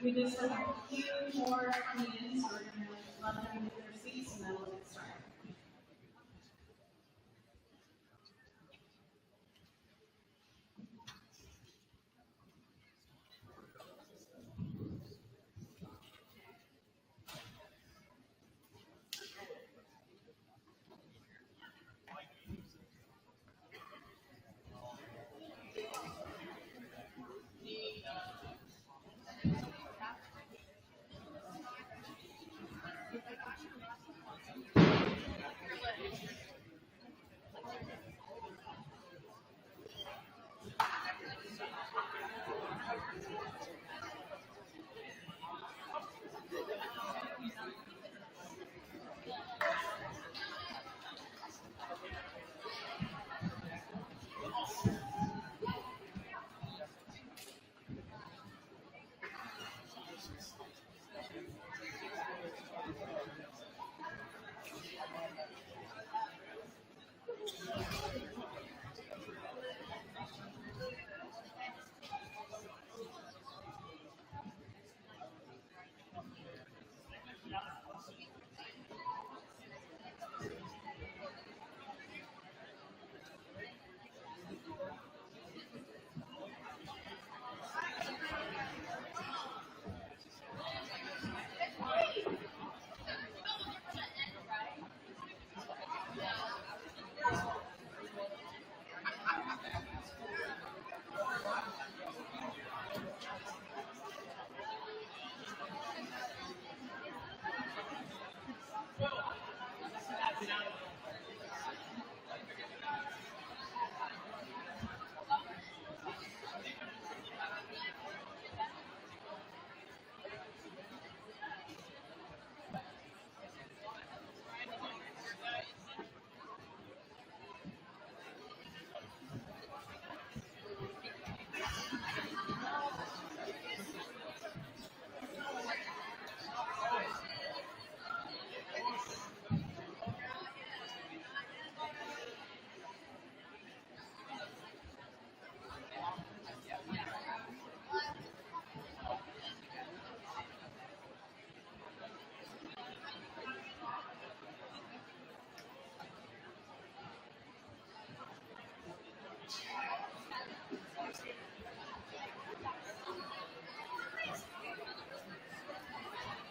We just have a few more coming in, so we're going to let them get their seats and then we'll get started.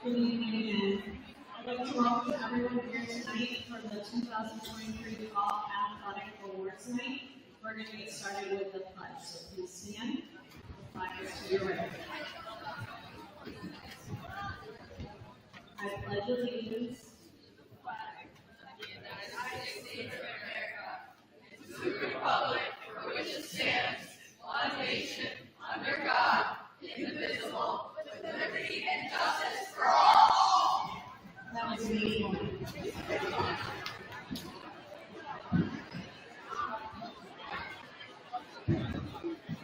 Good evening, and I'd like to welcome everyone here tonight for the 2023 Fall Athletic Awards Night. We're going to get started with the pledge, so please stand. The flag is to your right. I pledge allegiance to the flag of the United States of America, and to the republic for which it stands, one nation, under God, indivisible, with liberty and justice for all. That was me.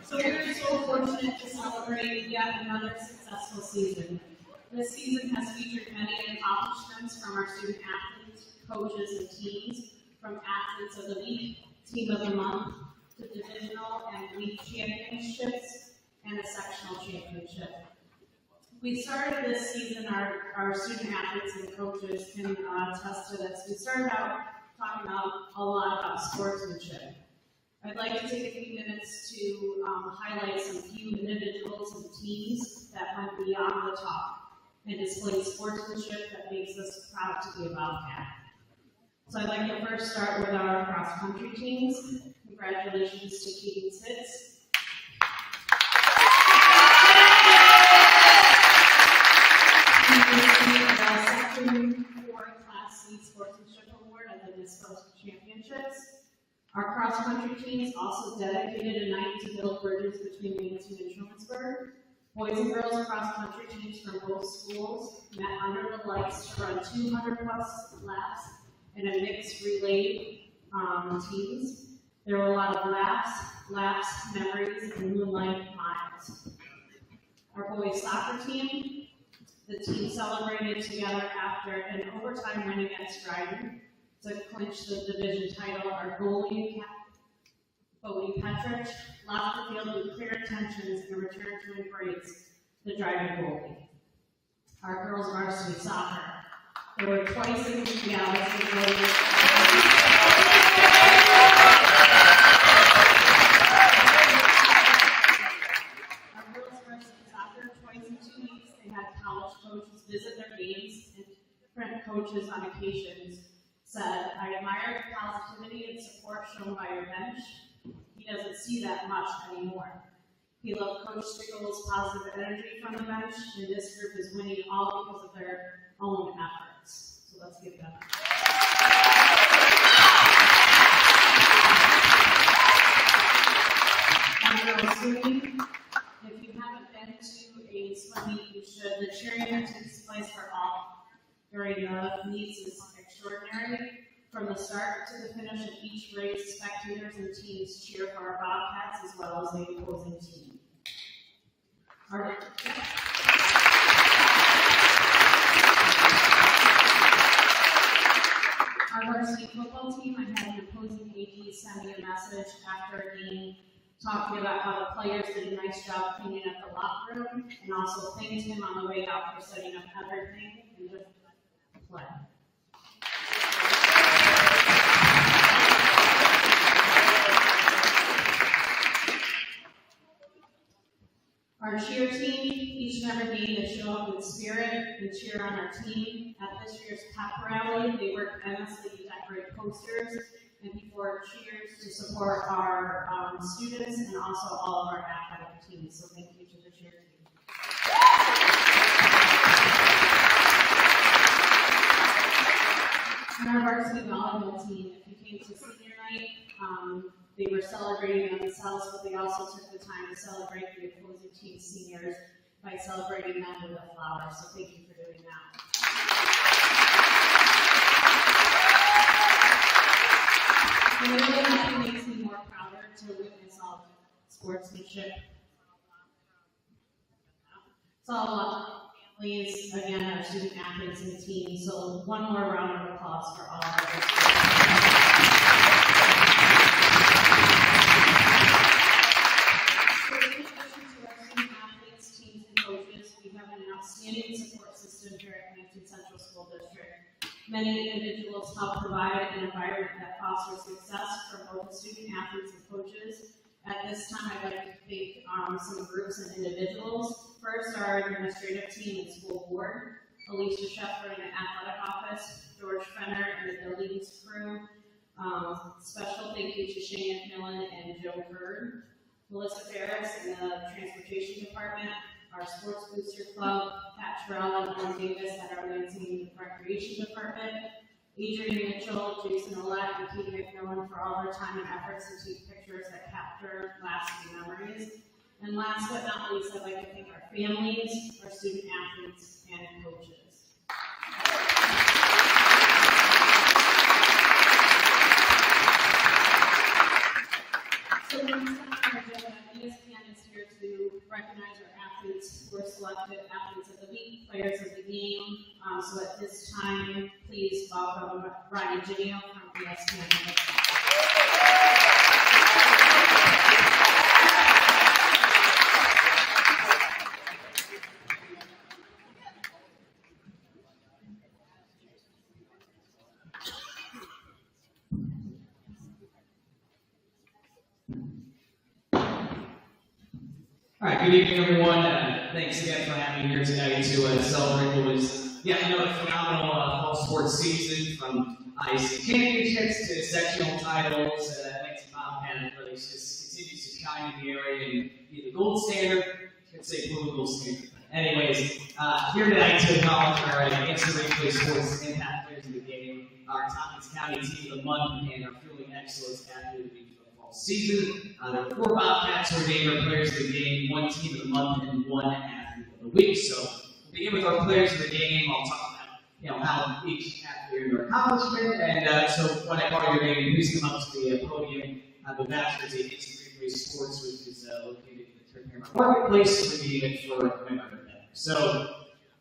So we're so fortunate to celebrate yet another successful season. This season has featured many accomplishments from our student athletes, coaches, and teams, from Athletes of the Week, Team of the Month, to divisional and league championships, and a sectional championship. We started this season, our student athletes and coaches can attest to this. We started out talking a lot about sportsmanship. I'd like to take a few minutes to highlight some few individuals and teams that went beyond the top and displayed sportsmanship that makes us proud to be a Bobcat. So I'd like to first start with our cross-country teams. Congratulations to Keaton Sitz. Section 4 Class C Sportsmanship Award at the Miss Coast Championships. Our cross-country teams also dedicated a night to build bridges between Lansing and Trumansburg. Boys and girls cross-country teams from both schools met under the lights to run 200-plus laps in a mixed relay teams. There were a lot of laps, memories, and moonlight miles. Our boys soccer team, the team celebrated together after an overtime win against Dryden. to clinch the division title. Our goalie, Coed Petrich, left the field with clear intentions and returned to embrace the driving goalie. Our girls varsity soccer. They were twice in the coaches visit their games, and different coaches on occasions said, "I admire the positivity and support shown by your bench. He doesn't see that much anymore." He loved Coach Stickle's positive energy from the bench, and this group is winning all because of their own efforts. So let's give them. Swimming. If you haven't been to a swim meet, you should. The cheering that takes place for all during the meets is extraordinary. From the start to the finish of each race, spectators and teams cheer for our Bobcats as well as the opposing team. Our varsity football team, I had the opposing AD send me a message after a game talking about how the players did a nice job cleaning up the locker room, and also thanked him on the way out for setting up everything and just play. Our cheer team, each and every game they show up with spirit and cheer on our team. At this year's pep rally, they worked endlessly to decorate posters and before cheers to support our students and also all of our athletic teams. So thank you to the cheer team. And our varsity volleyball team, if you came to senior night, they were celebrating themselves, but they also took the time to celebrate the opposing team seniors by celebrating them with a flower. So thank you for doing that. And it really nothing makes me more prouder to witness all sportsmanship. It's all about families, again, our student athletes and teams. So one more round of applause for all of us. Outstanding support system here at Lansing Central School District. Many individuals help provide an environment that fosters success for both student athletes and coaches. At this time, I'd like to thank some groups and individuals. First, our administrative team and school board, Alicia Sheffer in the athletic office, George Fenner and the buildings crew. Special thank you to Shane McMillan and Joe Coed, Melissa Ferris in the transportation department, our Sports Booster Club, Pat Terrell and Ellen Davis at our Lansing Recreation Department, Adrian Mitchell, Jason Olet, and Katie McMillan for all their time and efforts to take pictures that capture lasting memories. And last but not least, I'd like to thank our families, our student athletes, and coaches. So the next on our agenda, ESPN is here to recognize our athletes who were selected athletes of the week, players of the game. So at this time, please welcome Ryan Ginio from ESPN. All right, good evening, everyone. Thanks again for having me here tonight to celebrate what was yet another phenomenal fall sports season, from IC championships to sectional titles. Lansing Bobcat athletics just continues to shine in the area and be the gold standard. I could say blue gold standard. Anyways, here tonight to acknowledge our instant play sports impact players of the game, our Tompkins County team of the month, and our fueling excellence athlete of the week. Season. There are 4 Bobcats who are named our players of the game, 1 team of the month, and 1 athlete of the week. So we'll begin with our players of the game. I'll talk about how each athlete earned their accomplishment. And so when I call your name, please come up to the podium. The Bachelor's in Instant Replay Sports, which is located in the Turner Marketplace, for the event for women. So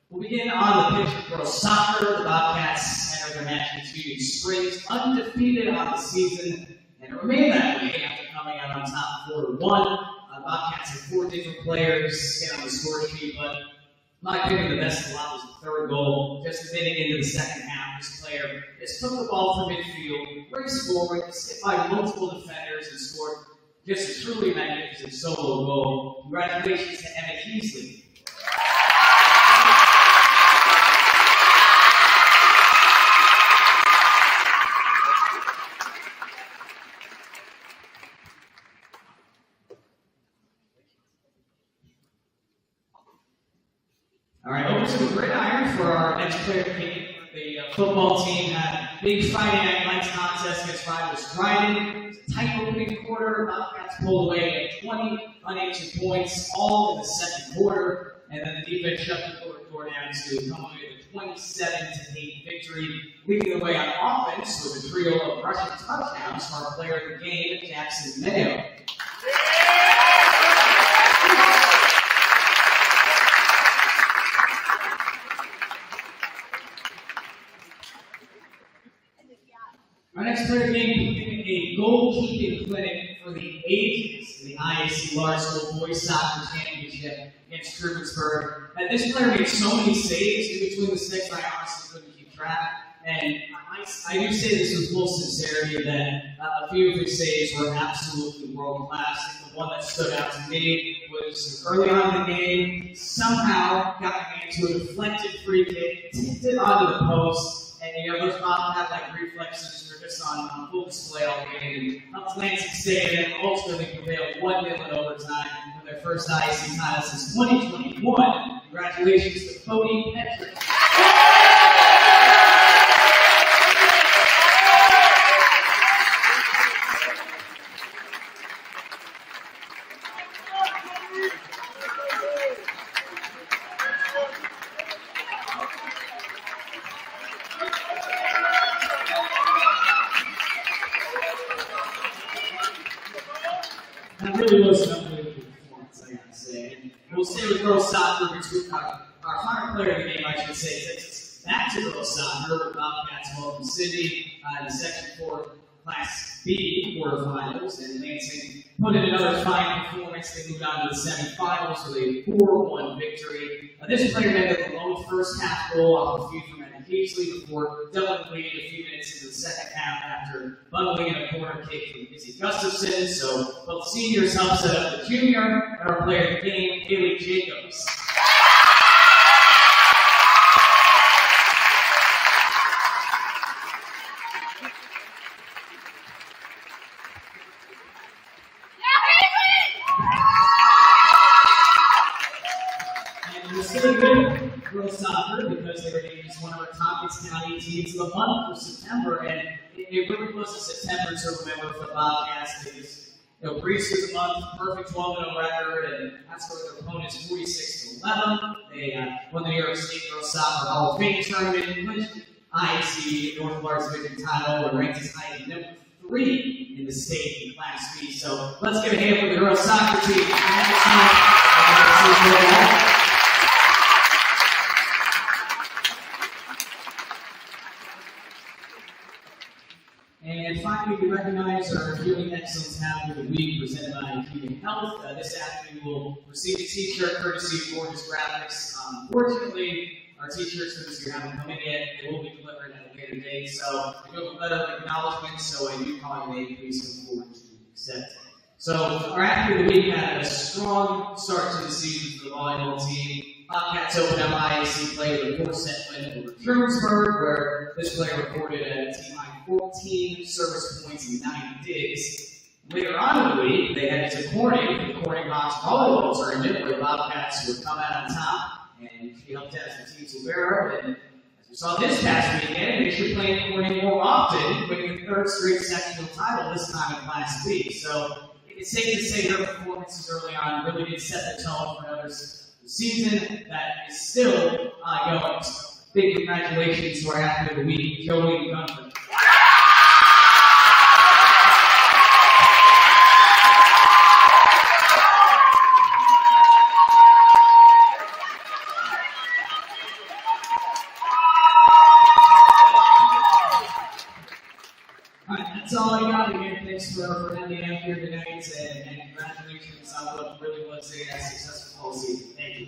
we'll begin on the pitch for girls soccer. The Bobcats for their national team springs, undefeated on the season, and it remained that way after coming out on top 4-1. Bobcats had 4 different players get on the score sheet, but in my opinion, the best of the lot was the third goal. Just a minute into the second half, this player just took the ball from midfield, raced forward, skipped by multiple defenders, and scored just a truly magnificent solo goal. Congratulations to Emmett Heasley. All right, over to the gridiron for our next player pick. The football team had a big Friday night lights contest against rivals Dryden. It's a tight opening quarter. Bobcats pulled away at 20 unanswered points, all in the second quarter, and then the defense shut the door down to come away with a 27-8 victory. Leading the way on offense with a trio of rushing touchdowns from our player of the game, Jackson Mayo. Our next player game became a goalkeeping clinic for the ages in the IAC Large School Boys Soccer Championship against Trumansburg. And this player made so many saves in between the sticks, I honestly couldn't keep track. And I do say this with full sincerity that a few of his saves were absolutely world class. The one that stood out to me was early on in the game, somehow got into a deflected free kick, tipped it onto the post. And you know, those Bobcat like reflexes were just on full display all game. And up to Lansing State and ultimately prevailed 1-0 in overtime for their first IAC title since 2021. Congratulations to Coed Petrick. That really was an unbelievable performance, I gotta say. And we'll stay with girls soccer between our final player of the game, I should say, takes us back to girls soccer. Bobcats welcome Sydney in the Section 4 Class B quarterfinals, and Lansing put in another fine performance. They moved on to the semifinals with a 4-1 victory. This player netted the lone first half goal off a feed from Emmett Heasley before doubling the lead a few minutes into the second half after bundling in a corner kick from Izzy Gustafson. So both seniors helped set up the junior and our player of the game, Haley Jacobs. Girls soccer because they were named as one of our top County teams of the month for September, and it really was a September to remember for the Bobcats because Greece was a month, perfect 12-0 record, and that's where their opponents 46-11. They won the New York State Girls Soccer Hall of Fame tournament, clinched IAC North Florida Division title, and ranked as high as number 3 in the state in Class B. So let's give a hand for the girls soccer team. And finally, we recognize our Viewing Excellence Half of the Week presented by Human Health. This afternoon we'll receive a t-shirt courtesy of Gorgeous Graphics. Unfortunately, our t-shirts for this year haven't come in yet. They will be delivered at a later date. So if you have a letter of acknowledgement, so when you call your name, please come forward to accept it. So our athlete of the week had a strong start to the season for the volleyball team. Bobcats opened up IAC play with a 4-set win over Trumansburg, where this player recorded a team-high 14 service points and 9 digs. Later on in the week, they headed to Corning for the Corning Hawks volleyball tournament, where the Bobcats would come out on top, and she helped out the team's bearer. And as we saw this past weekend, they should play in Corning more often, winning the 3rd straight sectional title, this time in Class B. So it's safe to say her performances early on really did set the tone for another season that is still going. So big congratulations to our athlete of the week, Joey Gunther. All right, that's all I got. Again, thanks for having me out here tonight, and congratulations on what really was a successful fall season. Thank you.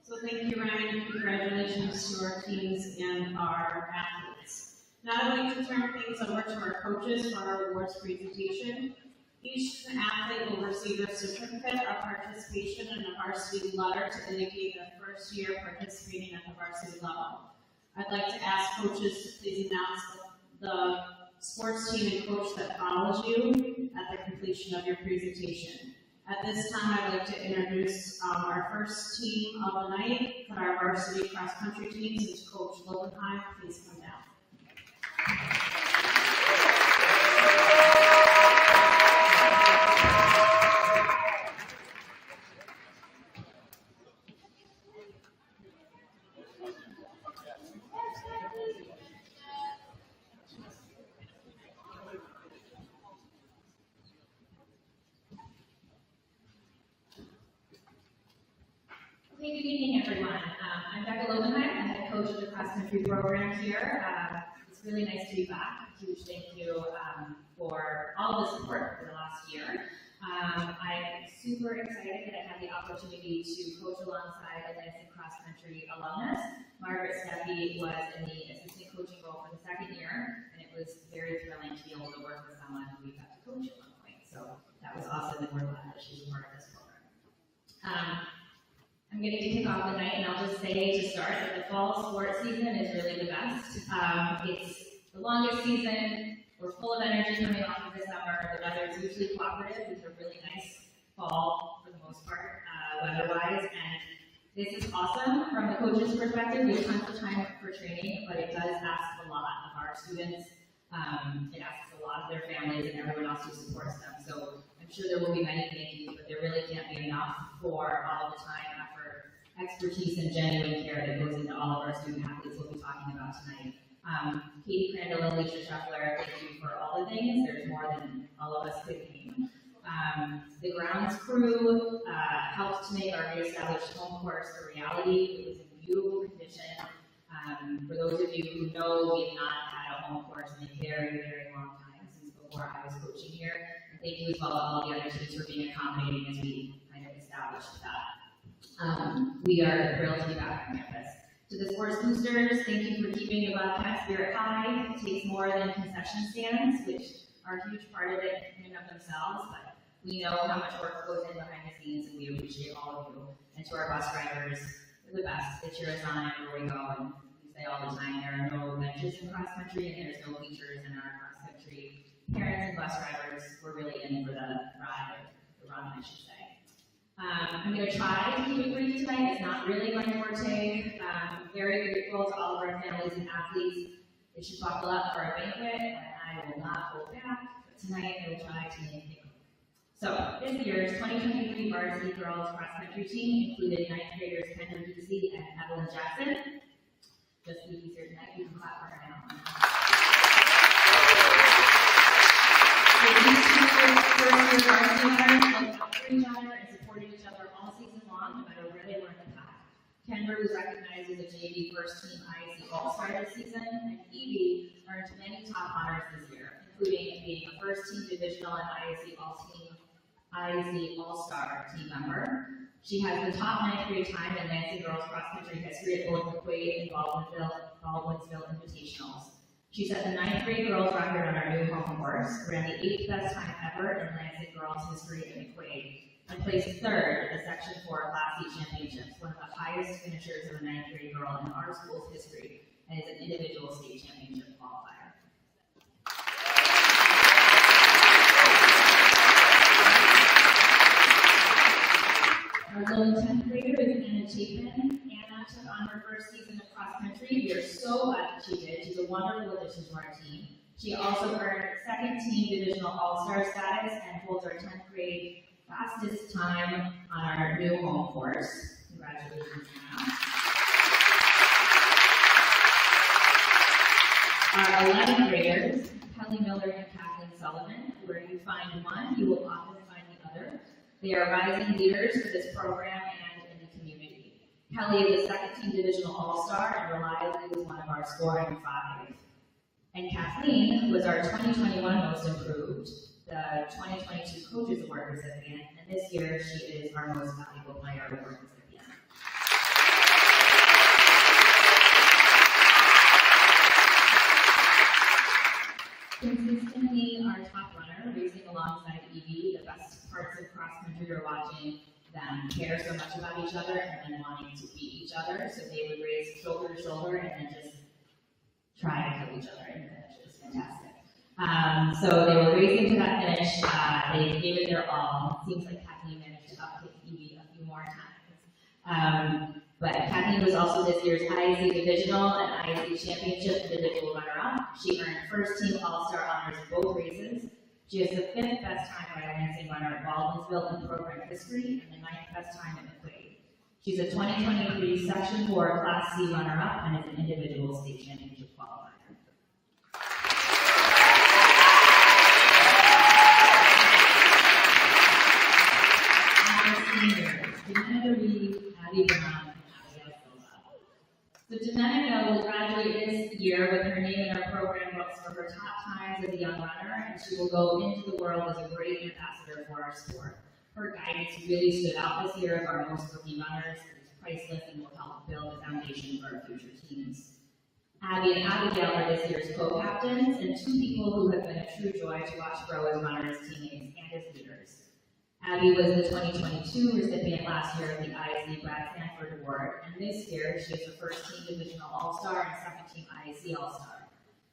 So thank you, Ryan, and congratulations to our teams and our athletes. Now I'd like to turn things over to our coaches for our awards presentation. Each athlete will receive a certificate of participation and a varsity letter to indicate their first year participating at the varsity level. I'd like to ask coaches to please announce the sports team and coach that follows you at the completion of your presentation. At this time, I'd like to introduce our first team of the night, our varsity cross-country teams, is Coach Lobenheim. Please come down. Hey, good evening, everyone. I'm Becca Lobenheim. I'm the coach of the cross-country program here. It's really nice to be back. A huge thank you for all of the support for the last year. I'm super excited that I have the opportunity to coach alongside a Lansing cross-country alumnus. Margaret Steffi was in the assistant coaching role for the second year, and it was very thrilling to be able to work with someone who we got to coach at one point. So that was awesome, and we're glad that she's a part of this program. I'm going to kick off the night, and I'll just say to start that the fall sports season is really the best. It's the longest season. We're full of energy coming off of the summer. The weather is usually cooperative. It's a really nice fall for the most part, weather-wise, and this is awesome from the coach's perspective. We have tons of time for training, but it does ask a lot of our students. It asks a lot of their families and everyone else who supports them. So I'm sure there will be many thank yous, but there really can't be enough for all of the time, effort, expertise, and genuine care that goes into all of our student athletes we'll be talking about tonight. Katie Crandall and Alicia Scheffler, thank you for all the things. There's more than all of us could name. The grounds crew helped to make our reestablished home course a reality. It was in beautiful condition. For those of you who know, we have not had a home course in a very, very long time, since before I was coaching here. And thank you as well to all the other teams for being accommodating as we kind of established that. We are thrilled to be back on campus. To the sports boosters, thank you for keeping the Bobcat spirit high. It takes more than concession stands, which are a huge part of it in and of themselves, but we know how much work goes in behind the scenes, and we appreciate all of you. And to our bus drivers, you're the best. They cheer us on everywhere we go, and we say all the time, there are no benches in cross country, and there's no features in our cross country. Parents and bus drivers, we're really in for the ride, I should say. I'm going to try to keep it brief tonight. It's not really my forte. Very grateful to all of our families and athletes. They should buckle up for our banquet, and I will not hold back. But tonight, I will try to make it quick. So, this year's 2023 varsity girls cross-country team included 9th graders Kendra Ducey and Evelyn Jackson. Just Ducey's here tonight. You can clap for her now. These two first-year varsity runners looked out for each other and supported each other all season long, no matter where they were in the pack. Kendra was recognized as a JV first-team IAC All-Star this season, and Evie earned many top honors this year, including being a first-team divisional and IAC All-Star team member. She has the top 9th grade time in Lansing girls cross-country history at both the Coed and Baldwinsville Invitationals. She set the 9th grade girls record on our new home course, ran the 8th best time ever in Lansing girls history in the Coed, and placed 3rd at the Section 4 Class C Championships, one of the highest finishers of a 9th grade girl in our school's history, and is an individual state championship qualifier. Our little 10th grader is Anna Chapin. Anna took on her first season of cross country. We are so glad that she did. She's a wonderful addition to our team. She also earned 2nd team divisional all-star status and holds our 10th grade fastest time on our new home course. Congratulations, Anna. Our 11th graders, Kelly Miller and Kathleen Sullivan. Where you find one, you will often find the other. They are rising leaders for this program Kelly is a second-team divisional all-star and reliably was one of our scoring five. And Kathleen was our 2021 most improved, the 2022 Coaches Award recipient, and this year she is our most valuable player award recipient. Consistently our top runner, racing alongside Evie, the best parts of cross-country are watching them care so much about each other and then wanting to beat each other, so they would race shoulder to shoulder and then just try to kill each other in the finish. It was fantastic. So they were racing to that finish. They gave it their all. It seems like Kathleen managed to upkick Evie a few more times. But Kathleen was also this year's IAC Divisional and IAC Championship individual runner-up. She earned first-team All-Star honors in both races. She has the 5th best time by a Lansing runner at Baldwinsville in program history and the 9th best time at Coed. She's a 2023 Section 4 Class C runner-up and is an individual state championship qualifier. So Domenica will graduate this year with her name in our program books for her top times as a young runner, and she will go into the world as a great ambassador for our sport. Her guidance really stood out this year of our most rookie runners. It was priceless and will help build a foundation for our future teams. Abby and Abigail are this year's co-captains and two people who have been a true joy to watch grow as runners, teammates, and as leaders. Abby was the 2022 recipient last year of the IAC Brad Sanford Award, and this year she is the first-team divisional all-star and second-team IAC all-star.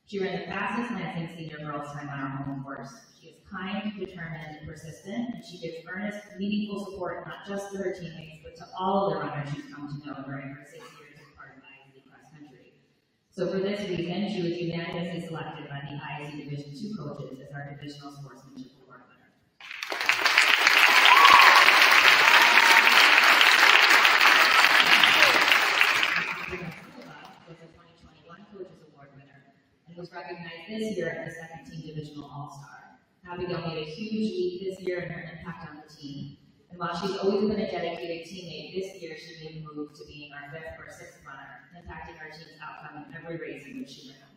She ran the fastest Lansing senior girls time on our home course. She is kind, determined, and persistent, and she gives earnest, meaningful support not just to her teammates, but to all of the runners she's come to know during her 6 years as part of IAC cross country. So for this reason, she was unanimously selected by the IAC Division II coaches as our divisional sportsmanship award winner. Was a 2021 Coaches Award winner and was recognized this year as the second-team divisional all-star. Abigail made a huge leap this year in her impact on the team. And while she's always been a dedicated teammate, this year she made a move to being our 5th or 6th runner, impacting our team's outcome in every race in which she ran.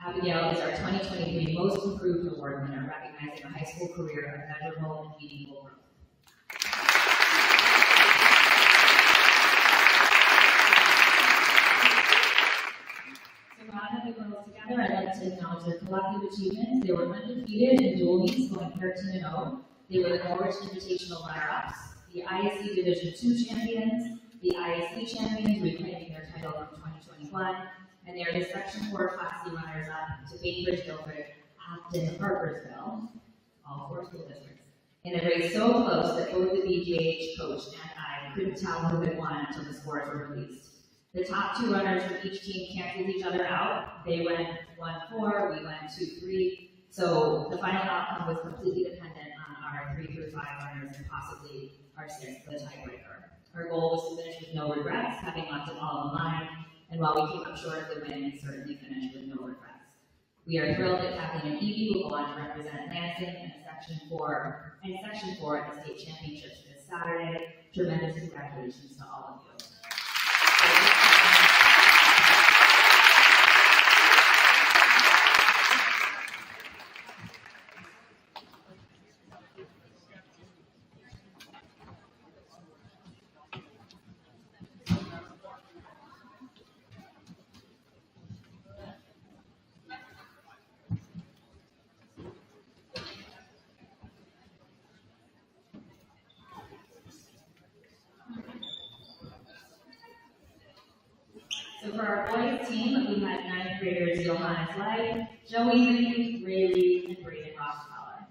Abigail is our 2023 Most Improved Award winner, recognizing a high school career of measurable and meaningful growth. The girls together, I'd like to acknowledge their collective achievements. They were undefeated in dual meets, going 13-0. They were the Norwich Invitational runner-ups, the IAC Division II champions, the IAC champions, reclaiming their title from 2021, and they are the Section 4 Class C runners-up to Bainbridge, Guilford, Acton, Harpersville, all 4 school districts, in a race so close that both the BGH coach and I couldn't tell who had won until the scores were released. The top 2 runners from each team canceled each other out. They went 1-4, we went 2-3. So the final outcome was completely dependent on our 3 through 5 runners and possibly our 6th, the tiebreaker. Our goal was to finish with no regrets, having left it all in line. And while we came up short of the win, we certainly finished with no regrets. We are thrilled that Kathleen and Evie will go on to represent Lansing in Section 4 at the state championships this Saturday. Tremendous congratulations to all of you. So for our boys team, we had 9th graders Johannes Light, Joey Lee, Ray Lee, and Braden Rockefeller.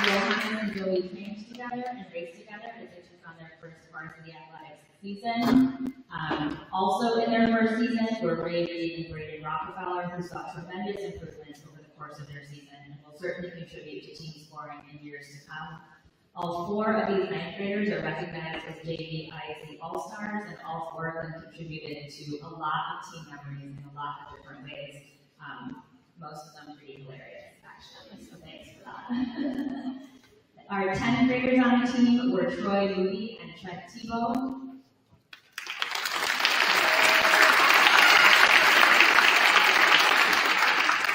Johannes and Joey trained together and raced together as they took on their first varsity athletics season. Also in their first season were Ray Lee and Braden Rockefeller, who saw tremendous improvements over the course of their season and will certainly contribute to team scoring in years to come. All 4 of these 9th graders are recognized as JV IAC All-Stars, and all 4 of them contributed to a lot of team memories in a lot of different ways. Most of them pretty hilarious, actually, so thanks for that. Our 10th graders on the team were Troy Moody and Trent Tebow.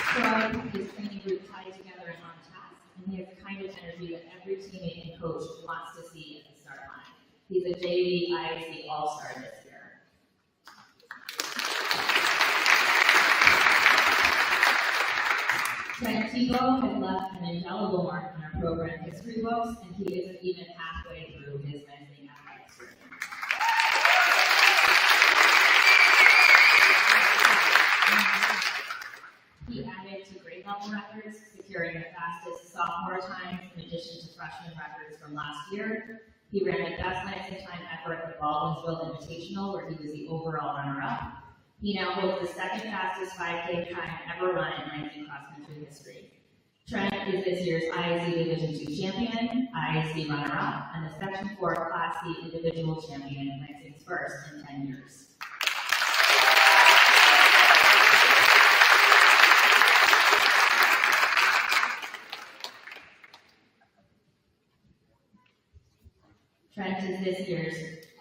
Troy kept his training group tied together and on task, and he has the kind of energy that every teammate and coach wants to see at the start line. He's a JV IAC All-Star this year. Trent Tebow has left an indelible mark on our program history books, and he isn't even halfway through his Lansing athletics career. He added to grade level records, securing the fastest sophomore times in addition to freshman records from last year. He ran the best Lansing time ever at the Baldwinsville Invitational, where he was the overall runner-up. He now holds the second fastest 5K time ever run in Lansing cross-country history. Trent is this year's IAC Division II champion, IAC runner-up, and the Section 4 Class C individual champion, Lansing's first in 10 years. Trent is this year's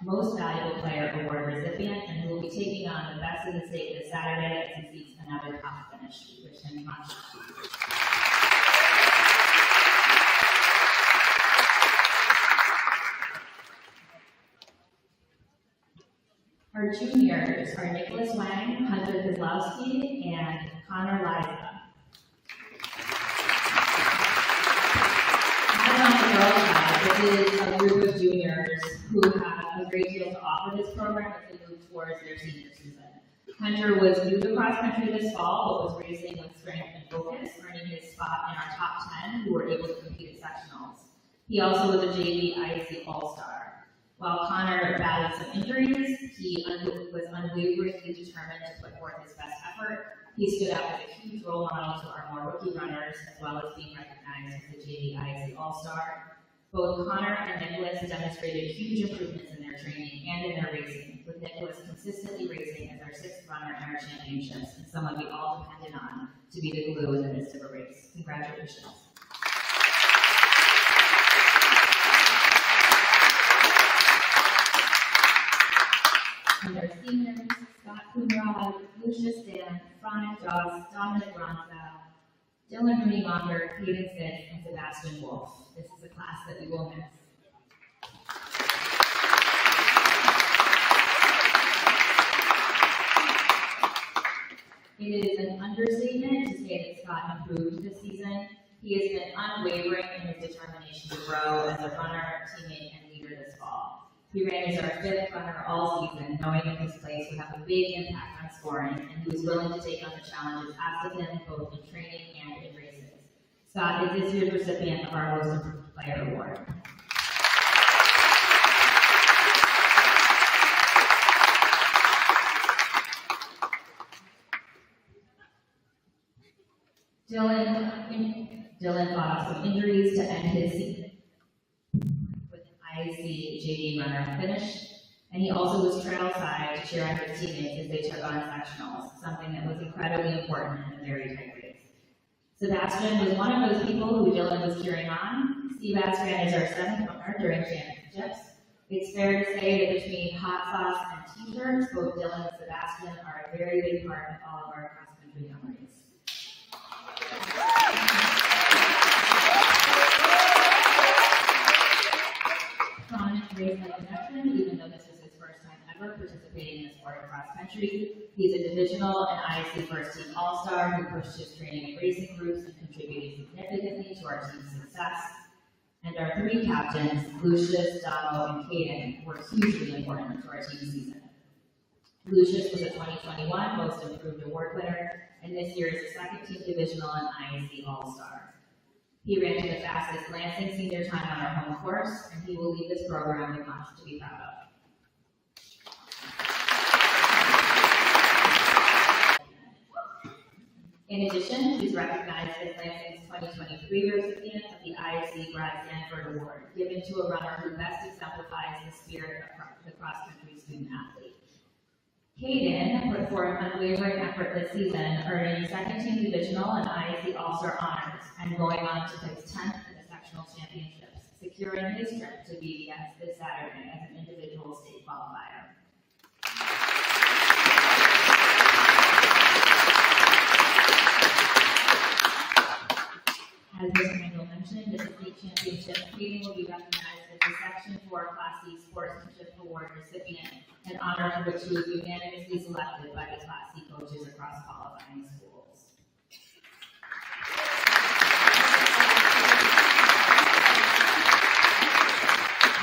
Most Valuable Player Award recipient, and who will be taking on the best in the state this Saturday as he seeks another top finish. We wish him much. Our juniors are Nicholas Wang, Hunter Kozlowski, and Connor Liza. On the girls' side, this is a group of juniors who have a great deal to offer this program as they move towards their senior season. Hunter was new to cross country this fall, but was racing with strength and focus, earning his spot in our top 10 who were able to compete at sectionals. He also was a JV IAC All-Star. While Connor battled some injuries, he was unwaveringly determined to put forth his best effort. He stood out as a huge role model to our more rookie runners, as well as being recognized as the JV IAC All-Star. Both Connor and Nicholas demonstrated huge improvements in their training and in their racing, with Nicholas consistently racing as our sixth runner in our championships and someone we all depended on to be the glue in the midst of a race. Congratulations. And our seniors, Scott Coenrod, Lucius Dan, Frank Joss, Dominic Ronstadt, Dylan Rooney-Monger, Hayden Smith, and Sebastian Wolf. This is a class that we will miss. It is an understatement to say that Scott improved this season. He has been unwavering in his determination to grow as a runner, teammate, and leader this fall. He ran as our fifth runner all season, knowing that his place would have a big impact on scoring, and he was willing to take on the challenges asked of him both in training and in races. Scott is this year's recipient of our Most Improved Player Award. Dylan fought off some injuries to end his season with an IAC JV runner finish, and he also was trail side to cheer on his teammates as they took on sectionals, something that was incredibly important in a very tight race. Sebastian was one of those people who Dylan was cheering on. Sebastian is our seventh runner during championships. It's fair to say that between hot sauce and t-shirts, both Dylan and Sebastian are a very big part of all of our cross-country memories. Ron raced like a veteran, even though this was his first time ever participating in the sport of cross-country. He's a divisional and IAC first-team all-star who pushed his training and racing groups and contributed significantly to our team's success. And our three captains, Lucius, Damo, and Caden, were hugely important to our team season. Lucius was a 2021 Most Improved Award winner, and this year is a second-team divisional and IAC all-star. He ran to the fastest Lansing senior time on our home course, and he will lead this program with much to be proud of. In addition, he's recognized as Lansing's 2023 recipient of the IAC Brad Sanford Award, given to a runner who best exemplifies the spirit of the cross-country student athlete. Caden put forth unwavering effort this season, earning second team divisional and IAC All-Star honors, and going on to place 10th in the sectional championships, securing his trip to BDS this Saturday as an individual state qualifier. As Mr. Randall mentioned, at the state championship, Caden will be recognized as the Section 4 Class C Sportsmanship Award recipient, an honor for which he was unanimously selected by the Class C coaches across qualifying schools.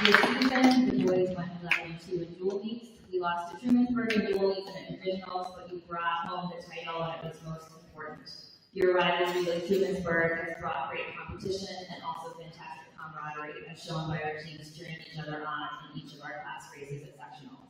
This season, the boys went 11-2 in dual meets. We lost to Trumansburg in dual meets and in divisionals, but we brought home the title when it was most important. Your rivalry with Trumansburg has brought great competition and also fantastic camaraderie, as shown by our teams cheering each other on in each of our class races at sectionals.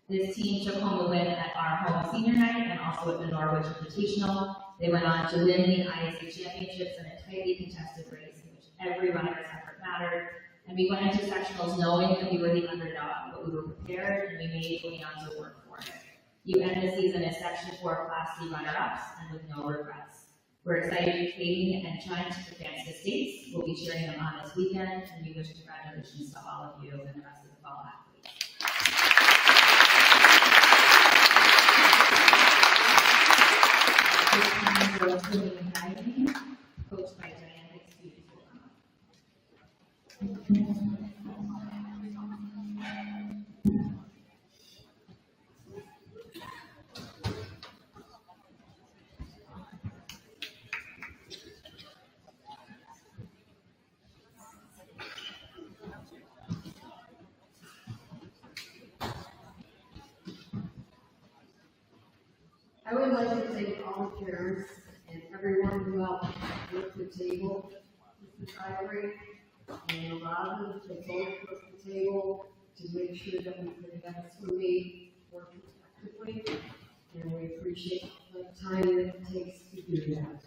This team took home the win at our home senior night and also at the Norwich Invitational. They went on to win the IAC championships in a tightly contested race in which every runner's effort mattered. And we went into sectionals knowing that we were the underdog, but we were prepared and we made going on to work for it. You end the season as Section 4 Class C runner-ups and with no regrets. We're excited for Caden and trying to advance the states. We'll be cheering them on this weekend, and we wish congratulations to all of you and the rest of the fall athletes. This time, we're swimming and diving, coached by Diane Hicks. I would like to thank all the parents and everyone who helped work the table with the tie-break, and allowed them to both work the table to make sure that we could have swimming work effectively, and we appreciate the time that it takes to do that.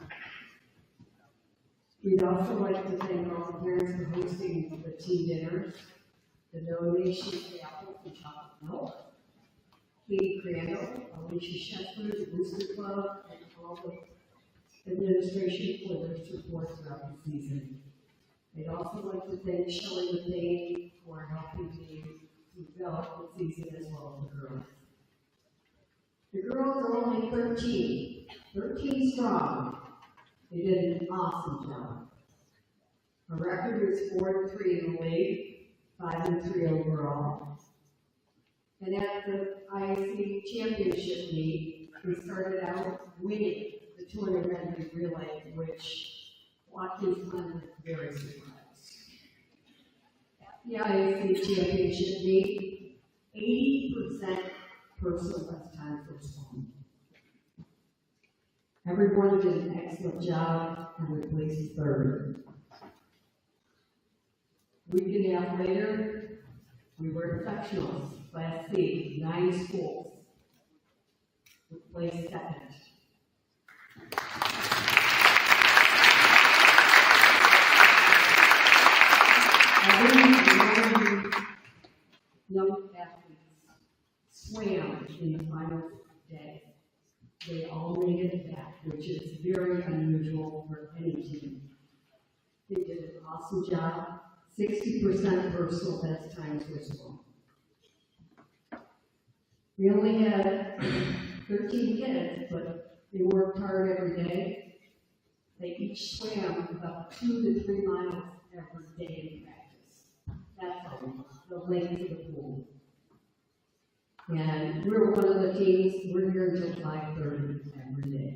We'd also like to thank all the parents for hosting the team dinners, the donation to apples and chocolate milk, Katie Crandall, Alicia Shepard, the Booster Club, and all the administration for their support throughout the season. I'd also like to thank Shelley McCain for helping me develop the season as well as the girls. The girls are only 13 strong. They did an awesome job. Our record is 4-3 in the league, 5-3 overall. And at the IAC championship meet, we started out winning the 200-meter relay, which Watkins was very surprised. At the IAC championship meet, 80% personal best time for swim. Everyone did an excellent job and we placed third. Week and a half later, we were at sectionals. Class C, 9 schools. We placed second. Every young athletes swam in the final day. They all made it back, which is very unusual for any team. They did an awesome job. 60% personal best times were swum. We only had 13 kids, but they worked hard every day. They each swam about 2 to 3 miles every day in practice. That's all, the length of the pool. And we're one of the teams, we're here until 5:30 every day.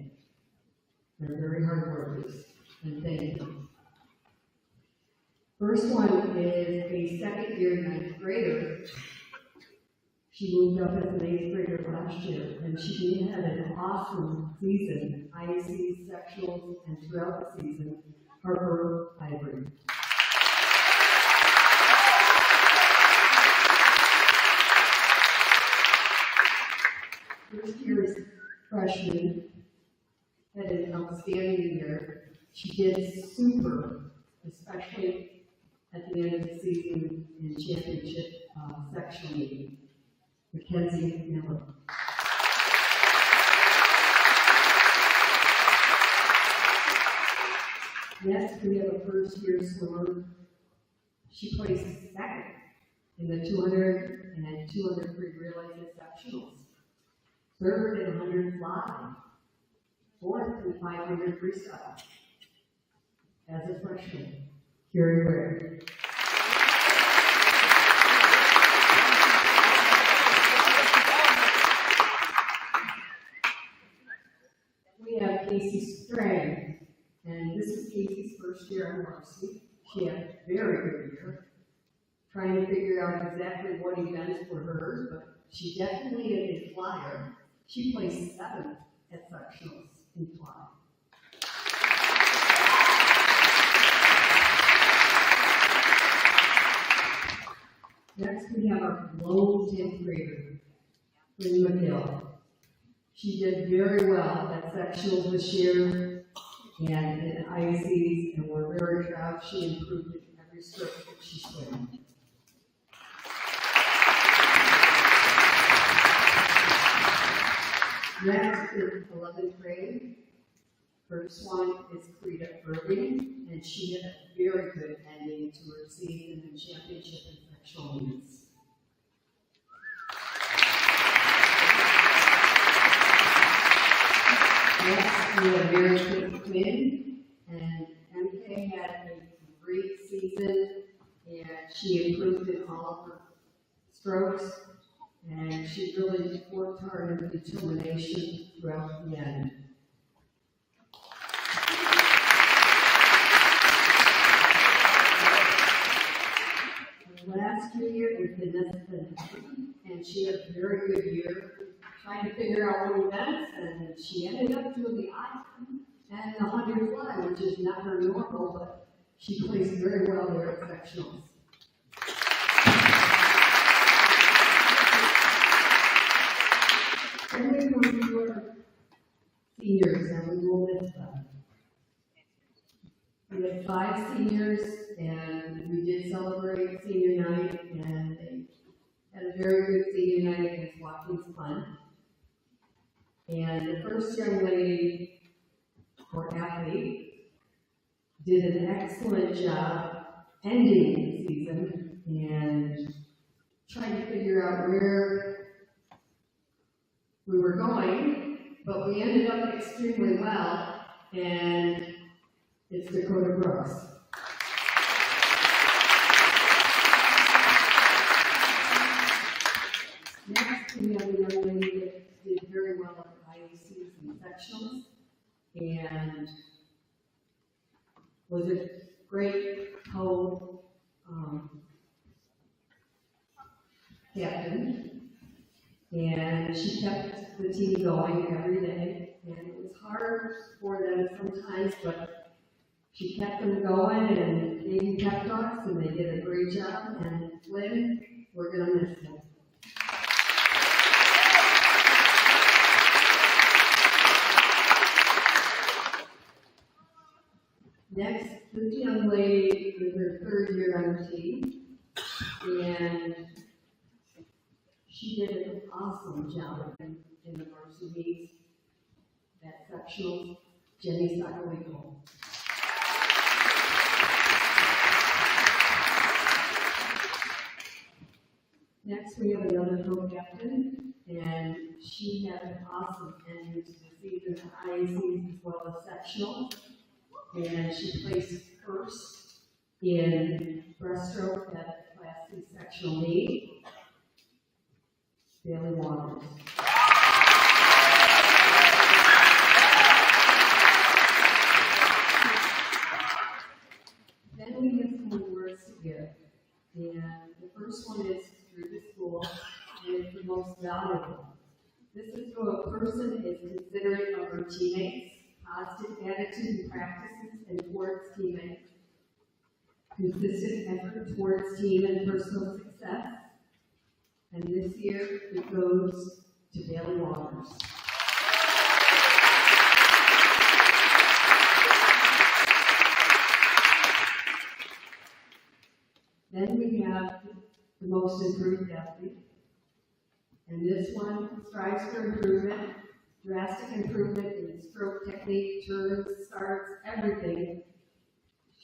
They're very hard workers, and thank you. First one is a second-year 9th grader. She moved up as an 8th grader last year, and she had an awesome season, IAC sectionals, and throughout the season, Harper Ivory. First year's freshman had an outstanding year. She did super, especially at the end of the season in championship sectional meeting. Mackenzie Miller. Next, we have a first-year swimmer. She placed second in the 200 and 200 free relay sectionals, third in 100 fly, fourth in 500 freestyle. As a freshman, Carrie Ware. We have Casey Strang, and this is Casey's first year on varsity. She had a very good year, trying to figure out exactly what events were hers, but she definitely is a flyer. She placed seventh at sectionals in fly. Next, we have our lone 10th grader, Lynn McGill. She did very well at sectionals this year and in ICs, and we're very proud she improved in every stroke that she swam. Next is 11th grade. First one is Frida Irving, and she had a very good ending to her season in championship and sectional meets. Next, we have Mary Quinn, and MK had a great season, and she improved in all of her strokes, and she really worked hard and determination throughout the end. Last year was Vanessa, and she had a very good year, trying to figure out what events, and she ended up doing the icon and the 100 fly, which is not her normal, but she placed very well there at sectionals. Then we come to our seniors, and we will miss them. We had 5 seniors, and we did celebrate senior night, and they had a very good senior night against Watkins Fun. And the first young lady, or athlete, did an excellent job ending the season and trying to figure out where we were going, but we ended up extremely well, and it's Dakota Brooks. Next, we have a young lady that did very well at IACs and sectionals, and was a great Coed captain, and she kept the team going every day, and it was hard for them sometimes, but she kept them going and gave them pep talks, and they did a great job, and Lynn, we're going to miss them. Next, this young lady was her 3rd year on the team, and she did an awesome job in the varsity meets at sectionals. Jenny Sacolico. Next, we have another co-captain, and she had an awesome ending to the season at IACs as well as sectional. And she placed first in breaststroke at the Class C sectional meet. Bailey Waters. Then we have some awards to give. And the first one is through the school, and it's the most valuable. This is so a person is considerate of her teammates, positive attitude and practices and towards teammates, consistent effort towards team and personal success, and this year it goes to Bailey Waters. Then we have the most improved athlete, and this one strives for improvement, drastic improvement in stroke technique, turns, starts, everything.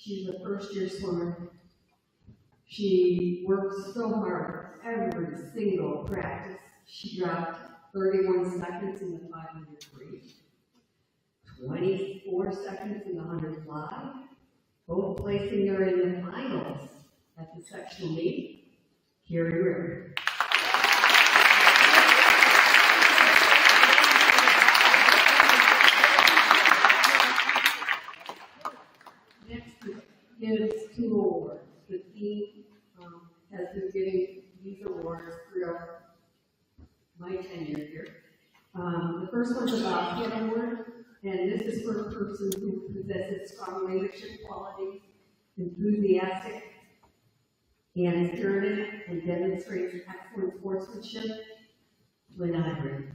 She's a first-year swimmer. She worked so hard every single practice. She dropped 31 seconds in the 500 free, 24 seconds in the 100 fly, both placing her in the finals at the sectional meet. Carrie River. Next gives 2 awards. The team has been giving these awards throughout my tenure here. The first one's about Head Award, and this is for a person who possesses strong leadership qualities, enthusiastic and spirited, and demonstrates excellent sportsmanship. Lynn Ivory.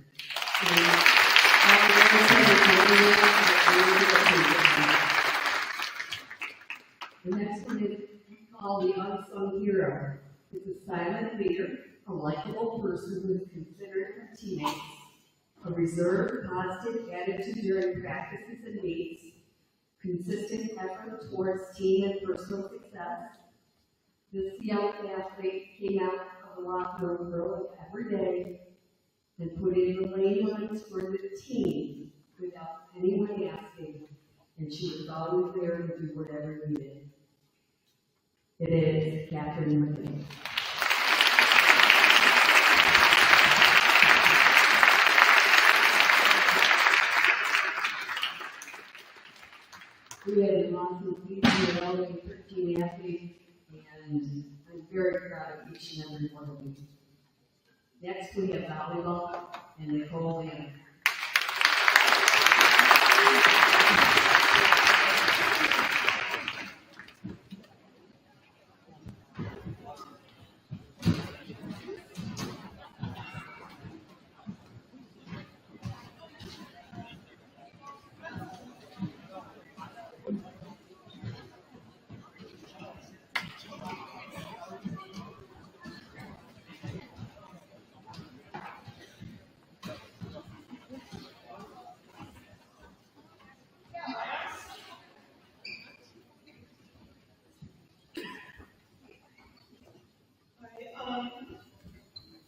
The next one is called the Unsung Hero. It's a silent leader, a likable person who is considerate of teammates, a reserved, positive attitude during practices and meets, consistent effort towards team and personal success. This young athlete came out of the locker room early every day and put in the lane runs for the team without anyone asking, and she was always there to do whatever needed. It is Catherine McLean. We had an awesome season, only 13 athletes, and I'm very proud of each and every one of them. Next, we have volleyball and Nicole Lanner.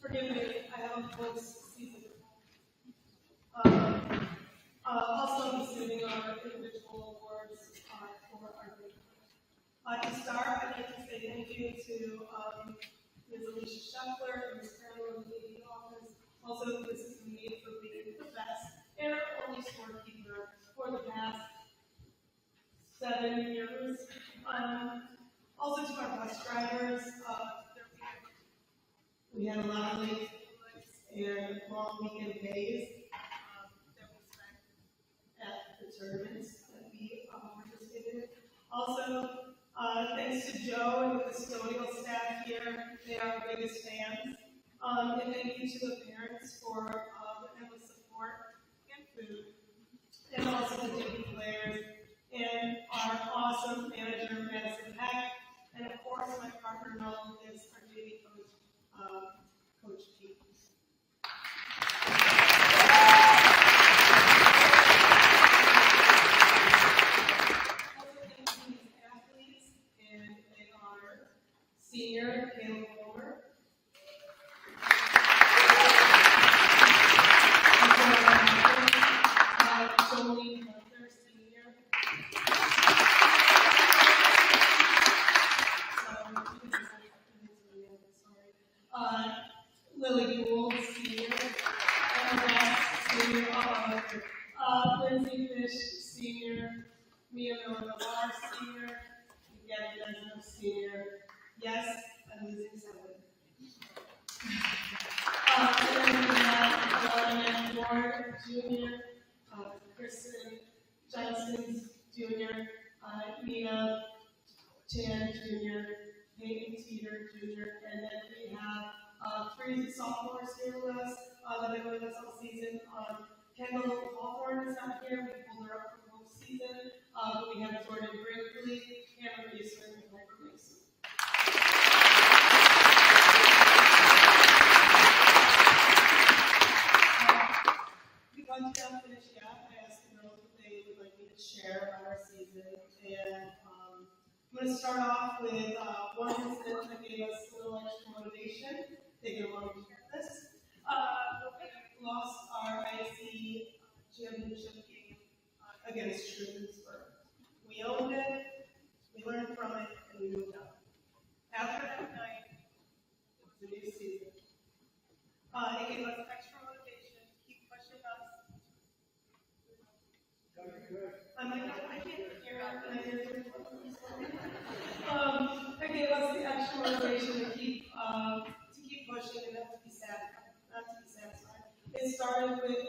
Forgive me, I have a close season. Also, I'm receiving our individual awards for our group. To start, I'd like to say thank you to Ms. Alicia Scheffler and Ms. Carolyn in the office. Also, Mrs. Mead for being the best and our only scorekeeper for the past 7 years. Also to our bus drivers. We had a lot of late and long weekend days that we spent at the tournaments that we participated in. Also, thanks to Joe and the custodial staff here, they are our biggest fans. And thank you to the parents for the endless support and food. And also the team players and our awesome manager, Madison Heck. And of course, my partner in all of this, our JV coach, Coach Pete. Also, thank you to these athletes, and they are senior Caleb Homer, Jolene Hunter, senior. Lily Gould, senior. Senior. Lindsay Fish, senior. Mia Miller-Navar, senior. Gabby Desmond, senior. Yes, I'm losing 7. And then we have Ryan Ward, junior. Kristen Johnson, junior. Nina Chan, junior. Peyton Teeter, junior. And then we have 3 sophomores here with us that have been with us all season. Kendall Hawthorne is not here. We pulled her up for postseason. We have Jordan Brinkley, Cameron Eastman, and Piper Mason. Because we haven't finished yet, I asked the girls if they would like me to share about our season. And going to start off with one incident that gave us a little extra motivation. They didn't want to hear this. We lost our IC championship game against Shrewsbury. We owned it, we learned from it, and we moved on. After that night, it was a new season. It gave us extra motivation to keep pushing us. I can't hear my ears are closed. It gave us the extra motivation to keep pushing and not to be satisfied. It started with,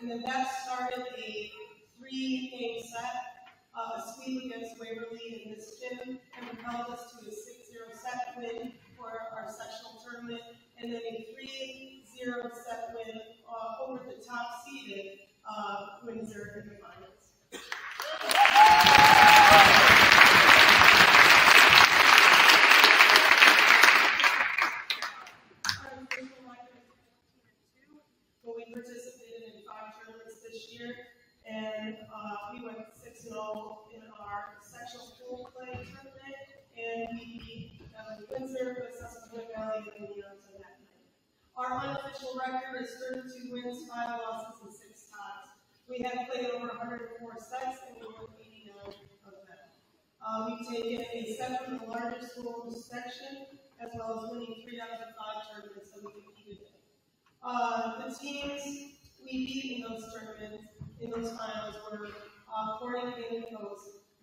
and then that started a 3-game set, a sweep against Waverly in this gym, and propelled us to a 6-0 set win for our sectional tournament, and then a 3-0 set win over the top seeded Windsor in the finals. But we participated in 5 tournaments this year, and we went 6-0 in our sectional pool play tournament, and we beat Windsor, Susquehanna Valley, and Leon that night. Our unofficial record is 32 wins, 5 losses, and 6 ties. We have played over 104 sets, and we won 89 of them. We've taken a set from the largest school section, as well as winning 3 out of the 5 tournaments that we competed in. The teams we beat in those tournaments, in those finals, were Corning, Maine, and Coed,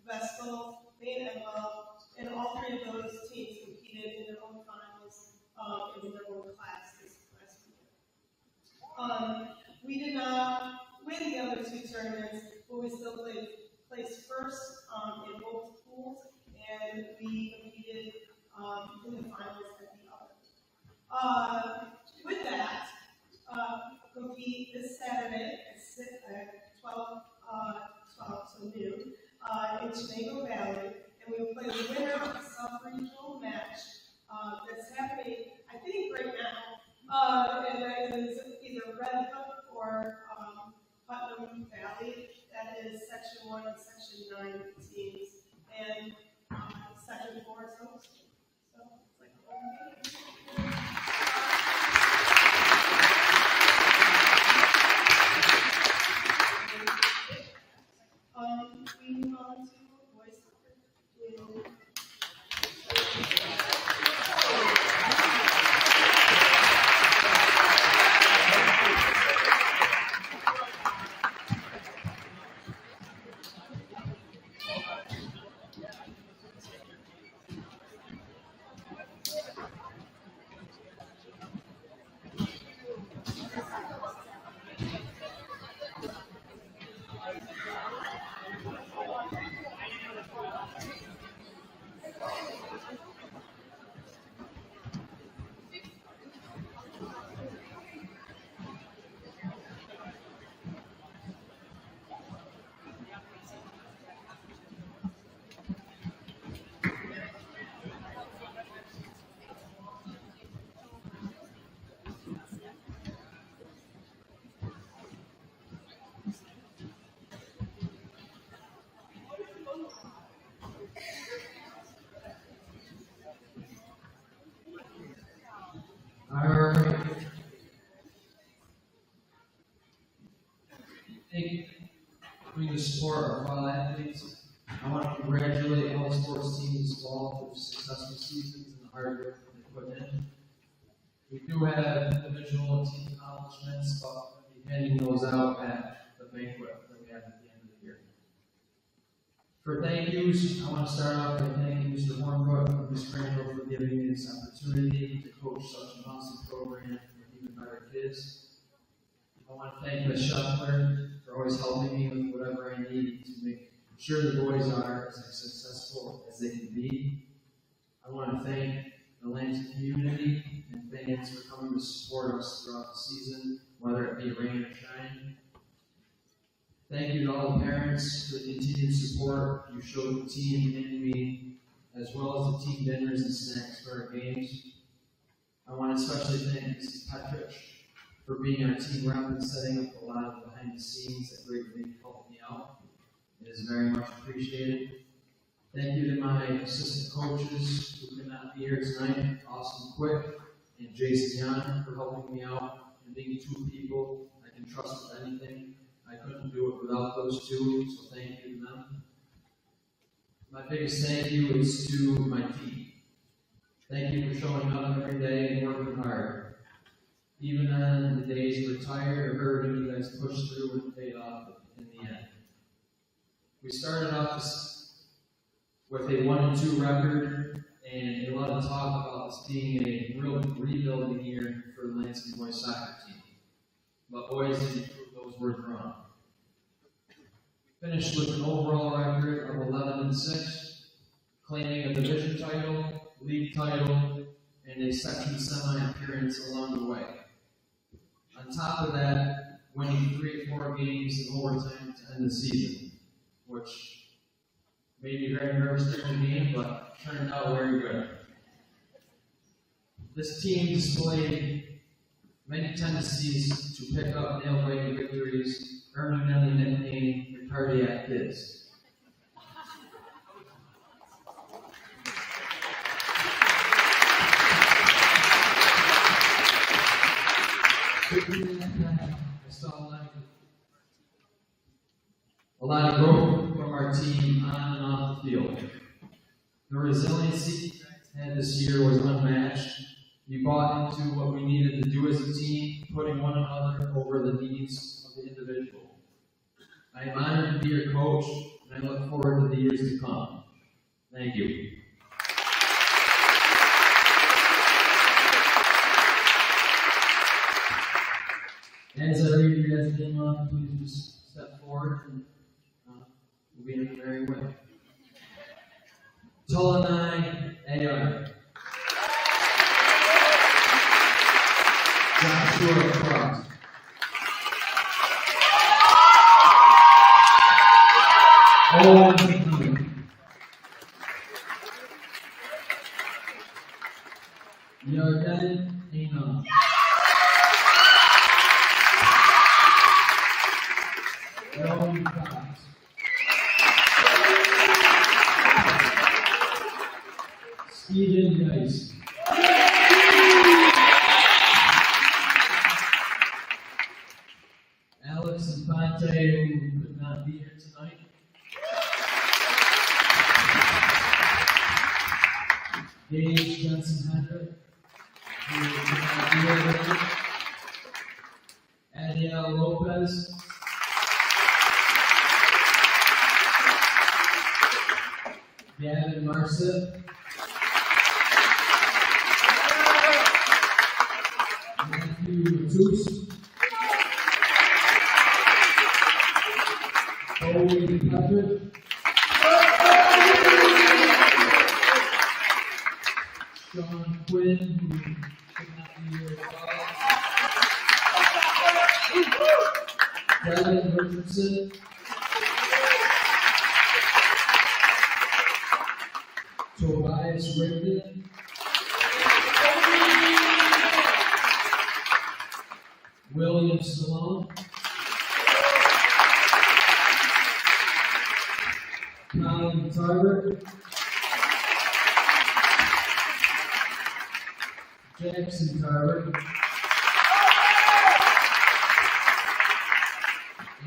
Vestal, Maine, and Well, and all 3 of those teams competed in their own finals in their own class this last year. We did not win the other 2 tournaments, but we still placed first in both pools, and we competed in the finals at the other. With that, compete this Saturday at 12, so noon, in Chenango Valley, and we will play the winner of the sub-regional match that's happening, I think, right now, and that is either Red Hook or Putnam Valley. That is Section 1 and Section 9 teams, and Section 4 is hosting. So it's like we move on to boys soccer. To support our fall athletes. I want to congratulate all the sports teams involved for successful seasons and the hard work they put in. We do have individual and team accomplishments, but we'll be handing those out at the banquet that we have at the end of the year. For thank yous, I want to start off by thanking Mr. Hornbrook and Ms. Crandall for giving me this opportunity to coach such an awesome program for even better kids. I want to thank Ms. Shuffler for always helping me with whatever I need to make sure the boys are as successful as they can be. I want to thank the Lansing community and fans for coming to support us throughout the season, whether it be rain or shine. Thank you to all the parents for the continued support you showed the team and me, as well as the team dinners and snacks for our games. I want to especially thank Mrs. Petrich for being our team rep and setting up a lot of behind the scenes that greatly helped me out. It is very much appreciated. Thank you to my assistant coaches who could not be here tonight, Austin Quick and Jason Young, for helping me out and being two people I can trust with anything. I couldn't do it without those two, so thank you to them. My biggest thank you is to my team. Thank you for showing up every day and working hard. Even on the days you were tired or hurting, you guys pushed through and paid off in the end. We started off with a 1-2 record and a lot of talk about this being a real rebuilding year for the Lansing boys soccer team. But boys didn't prove those words wrong. Finished with an overall record of 11-6, claiming a division title, league title, and a section semi appearance along the way. On top of that, winning 3 or 4 games in overtime to end the season, which made me very nervous during the game, but turned out very good. This team displayed many tendencies to pick up nail-biting victories, earning them the nickname the Cardiac Kids. I saw a lot of growth from our team on and off the field. The resiliency we had this year was unmatched. We bought into what we needed to do as a team, putting one another over the needs of the individual. I am honored to be your coach, and I look forward to the years to come. Thank you. As I read your guys' name off, please just step forward and we'll be in the very way. Tolanai A.R. Joshua Cross. Owen McNeil. Yarden Enoch. Owen Cox. Stephen Rice. Alex Infante, who could not be here tonight. Dave Johnson Hendrick, who could not be here tonight. Adiel Lopez. Gavin Marcet. Matthew Matus. Coed Pepper. Sean Quinn, who could not be here as well. Devin Richardson. Tobias Rigdon. William Stallone. Colin Tarver. Jackson Tarver.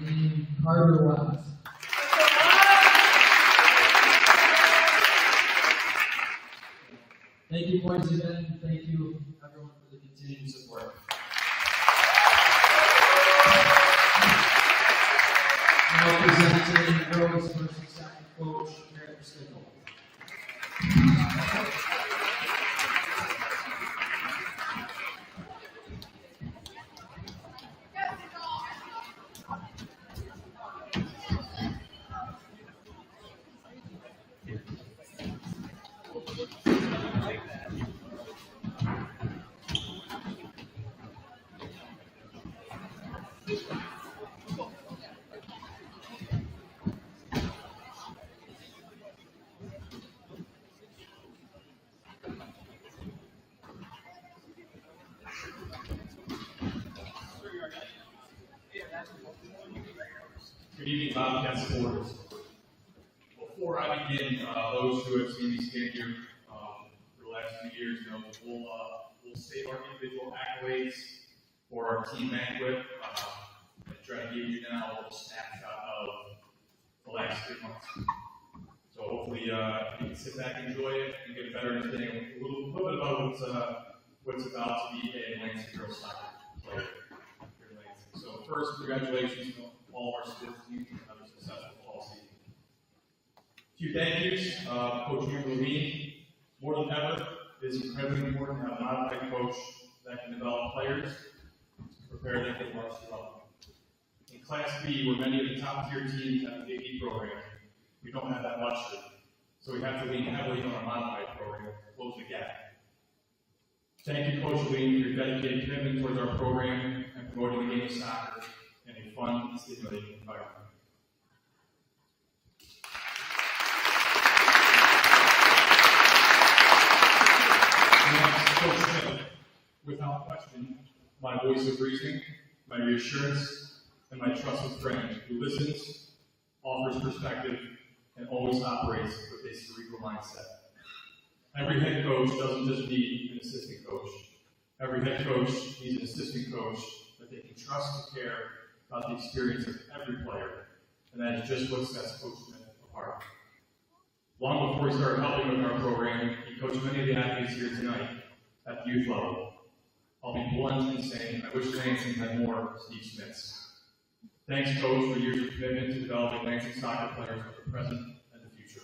And Carter Watts. Thank you once again. Thank you, everyone, for the continued support. Now presenting girls versus soccer coach, Eric Stickle. Good evening, Bobcat supporters. Before Before I begin, those who have seen me stand here for the last few years know that we'll save our individual accolades for our team banquet and try to give you now a little snapshot of the last 3 months. So hopefully you can sit back and enjoy it and get a better understanding a little bit about what's about to be a Lansing girls soccer player here in Lansing. So first, congratulations to all of our sports teams and another successful fall season. A few thank yous. Coach Levine, more than ever, it is incredibly important to have a modified coach that can develop players to prepare them for varsity level. In Class B, where many of the top tier teams have a Big E program, we don't have that luxury. So we have to lean heavily on our modified program to close the gap. Thank you, Coach Levine, for your dedicated commitment towards our program and promoting the game of soccer in a fun and stimulating environment. Next, Coach Schmidt, without question, my voice of reason, my reassurance, and my trusted friend who listens, offers perspective, and always operates with a cerebral mindset. Every head coach doesn't just need an assistant coach. Every head coach needs an assistant coach that they can trust to care about the experience of every player, and that is just what sets Coach Schmidt apart. Long before he started helping with our program, he coached many of the athletes here tonight at the youth level. I'll be blunt in saying I wish Lansing had more Steve Smiths. Thanks, Coach, for years of commitment to developing Lansing soccer players for the present and the future.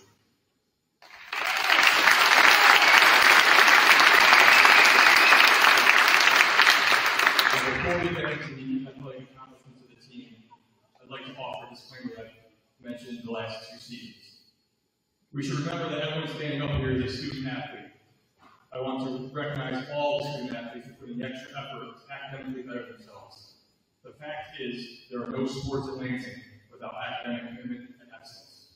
And before we get into the athletic accomplishments of the team, I'd like to offer a disclaimer that I mentioned in the last 2 seasons. We should remember that everyone standing up here is a student athlete. I want to recognize all the student athletes who put in the extra effort to academically better themselves. The fact is, there are no sports at Lansing without academic commitment and excellence.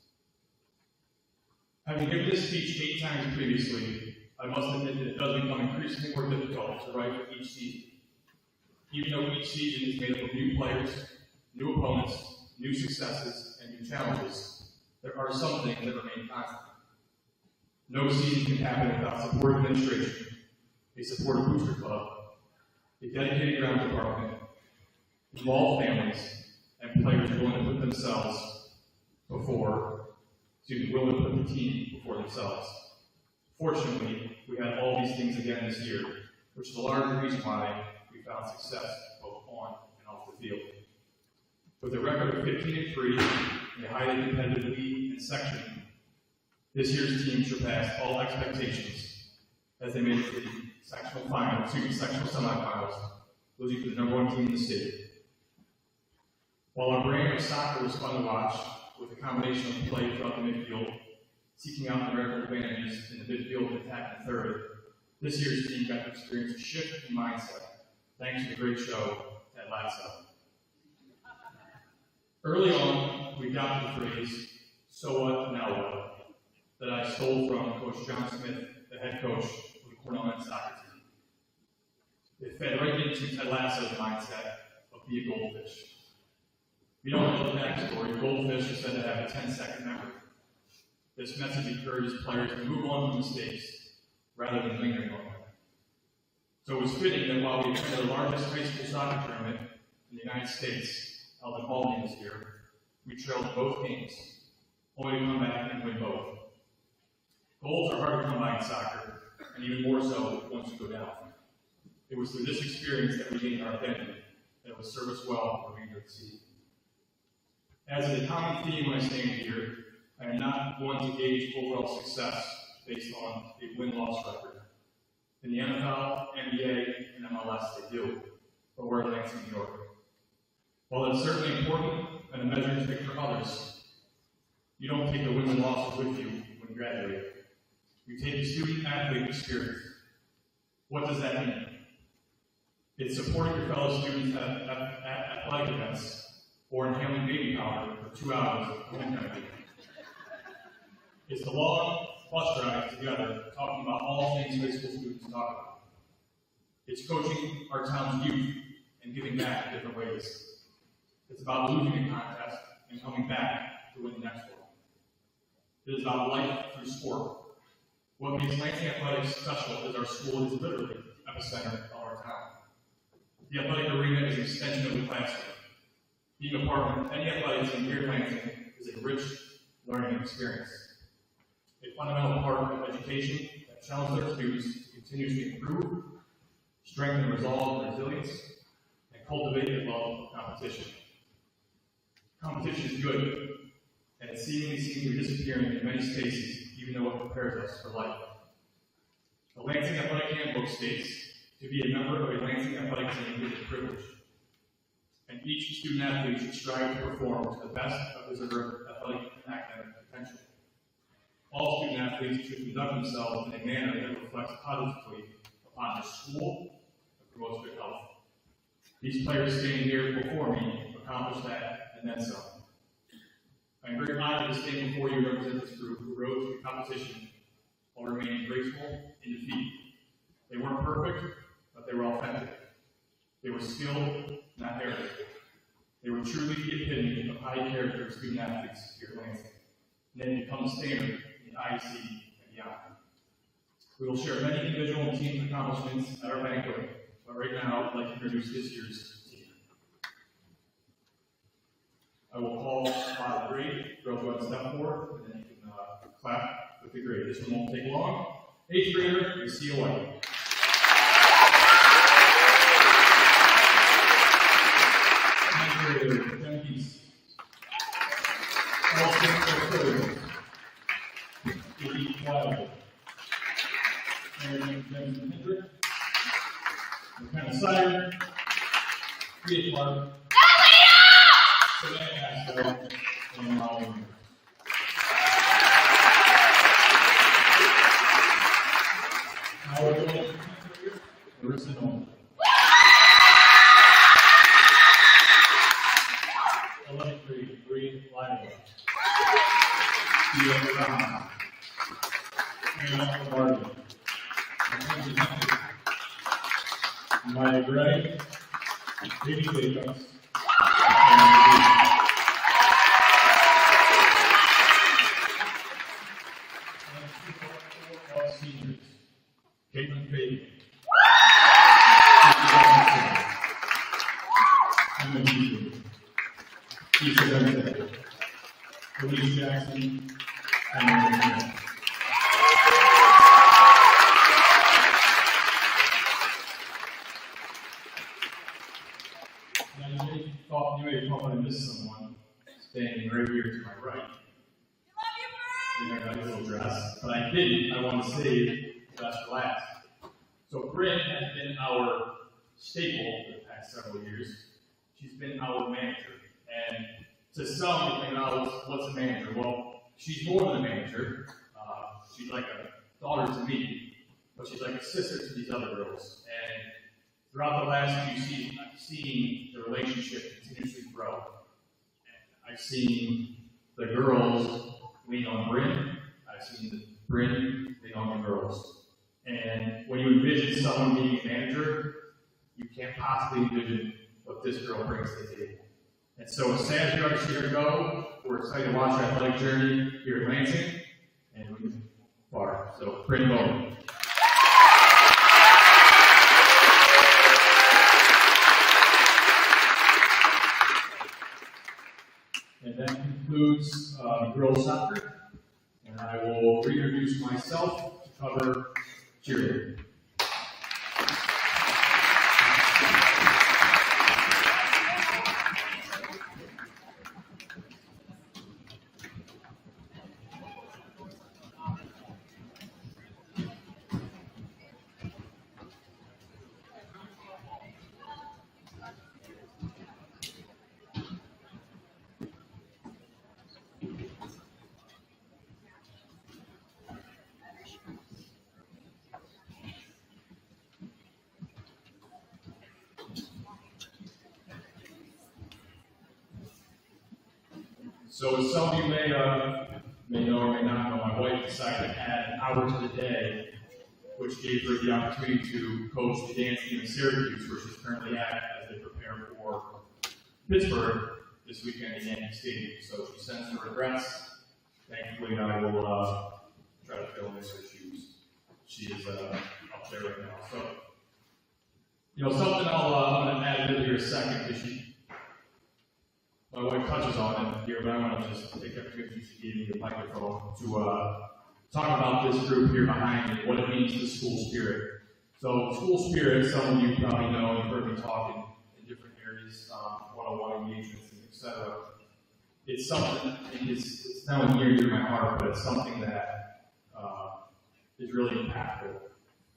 Having given this speech 8 times previously, I must admit that it does become increasingly more difficult to write for each season. Even though each season is made up of new players, new opponents, new successes, and new challenges, there are some things that remain constant. No season can happen without support administration, a supportive booster club, a dedicated ground department, involved families, and players willing to put themselves willing to put the team before themselves. Fortunately, we had all these things again this year, which is a large reason why we found success both on and off the field. With a record of 15-3 and a highly competitive league and section, this year's team surpassed all expectations as they made it to the sectional semifinals, losing to the #1 team in the state. While our brand of soccer was fun to watch, with a combination of play throughout the midfield, seeking out numerical advantages in the midfield and attack in third, this year's team got to experience a shift in mindset, thanks to the great show at Lansing. Early on, we got the phrase, "So what, now what?" that I stole from Coach John Smith, the head coach of the Cornell men's soccer team. It fed right into Ted Lasso's mindset of be a goldfish. If you don't know the backstory, goldfish is said to have a 10-second memory. This message encourages players to move on from mistakes rather than lingering on them. So it was fitting that while we attended the largest high school soccer tournament in the United States, held in Albany this year, we trailed both games, only to come back and win both. Goals are hard to come by in soccer, and even more so once you go down. It was through this experience that we gained our identity, and it will serve us well for the remainder of the season. As is a common theme when I stand here, I am not one to gauge overall success based on a win-loss record. In the NFL, NBA, and MLS they do, but we're at Lansing, New York. While it's certainly important and a measuring stick for others, you don't take the wins and losses with you when you graduate. You take the student-athlete experience. What does that mean? It's supporting your fellow students at athletic events or inhaling baby powder for 2 hours of homecoming week. It's the long bus drives together talking about all things high school students talk about. It's coaching our town's youth and giving back in different ways. It's about losing a contest and coming back to win the next one. It is about life through sport. What makes Lansing Athletics special is our school is literally the epicenter of our town. The athletic arena is an extension of the classroom. Being a part of any athletic team here in Lansing is a rich learning experience. A fundamental part of education that challenges their students to continuously improve, strengthen resolve and resilience, and cultivate a love of competition. Competition is good, and it seemingly seems to be disappearing in many spaces, even though it prepares us for life. The Lansing Athletic Handbook states, to be a member of a Lansing athletic team is a privilege, and each student athlete should strive to perform to the best of his or her athletic and academic potential. All student athletes should conduct themselves in a manner that reflects positively upon their school and promotes good health. These players standing here before me accomplished that and then some. I'm very honored to stand before you and represent this group who rose to the competition while remaining graceful in defeat. They weren't perfect, but they were authentic. They were skilled, not arrogant. They were truly the epitome of high character student athletes here at Lansing, and they have become the standard in the IEC and beyond. We will share many individual and team accomplishments at our banquet, but right now I'd like to introduce this year's team. I will call the grade. Girls go ahead and step forward, and then you can clap with the grade. This one won't take long. 8th grader, Lucia White. 9th grader, Jen Geese. 12th grader, Katie Wilder. Aaron Jensen Hendrick. McKenna Sire. Leah Clark. Savannah Castro. And Molly Miller. Now we're going to Marissa Nolan. 11th grade, Bree Lyman. Theo Brown. Anna Martin. Maya Gray. Katie Jacobs. And seniors. Caitlin Fagan. Emma Beasley. Keisha Benson. Elise Jackson. And Megan. Now you may thought I missed someone standing right here to my right. In their nice little dress, but I didn't. I want to save the best for last. So Brynn has been our staple for the past several years. She's been our manager. And to some, you think, oh, what's a manager? Well, she's more than a manager. She's like a daughter to me, but she's like a sister to these other girls. And throughout the last few seasons, I've seen the relationship continuously grow. And I've seen the girls lean on Brynn. I've seen Brynn lean on the girls. And when you envision someone being a manager, you can't possibly envision what this girl brings to the table. And so as sad as we are to see her go, we're excited to watch her athletic journey here at Lansing, and we can far. So Brynn Bowman. And that concludes girls soccer. And I will reintroduce myself to cover cheerleading. So as some of you may know or may not know, my wife decided to add an hour to the day, which gave her the opportunity to coach the dance team in Syracuse, where she's currently at as they prepare for Pittsburgh this weekend at Yankee Stadium. So she sends her regrets thankfully I will try to fill in her shoes. She is up there right now. So, something I'm going to add to here a second because my wife touches on it here, but I want to just take the opportunity she gave me the microphone to talk about this group here behind me, what it means to school spirit. So, school spirit, some of you probably know, you've heard me talking in different areas, one-on-one engagements, etc. It's something, it's not near and dear to my heart, but it's something that is really impactful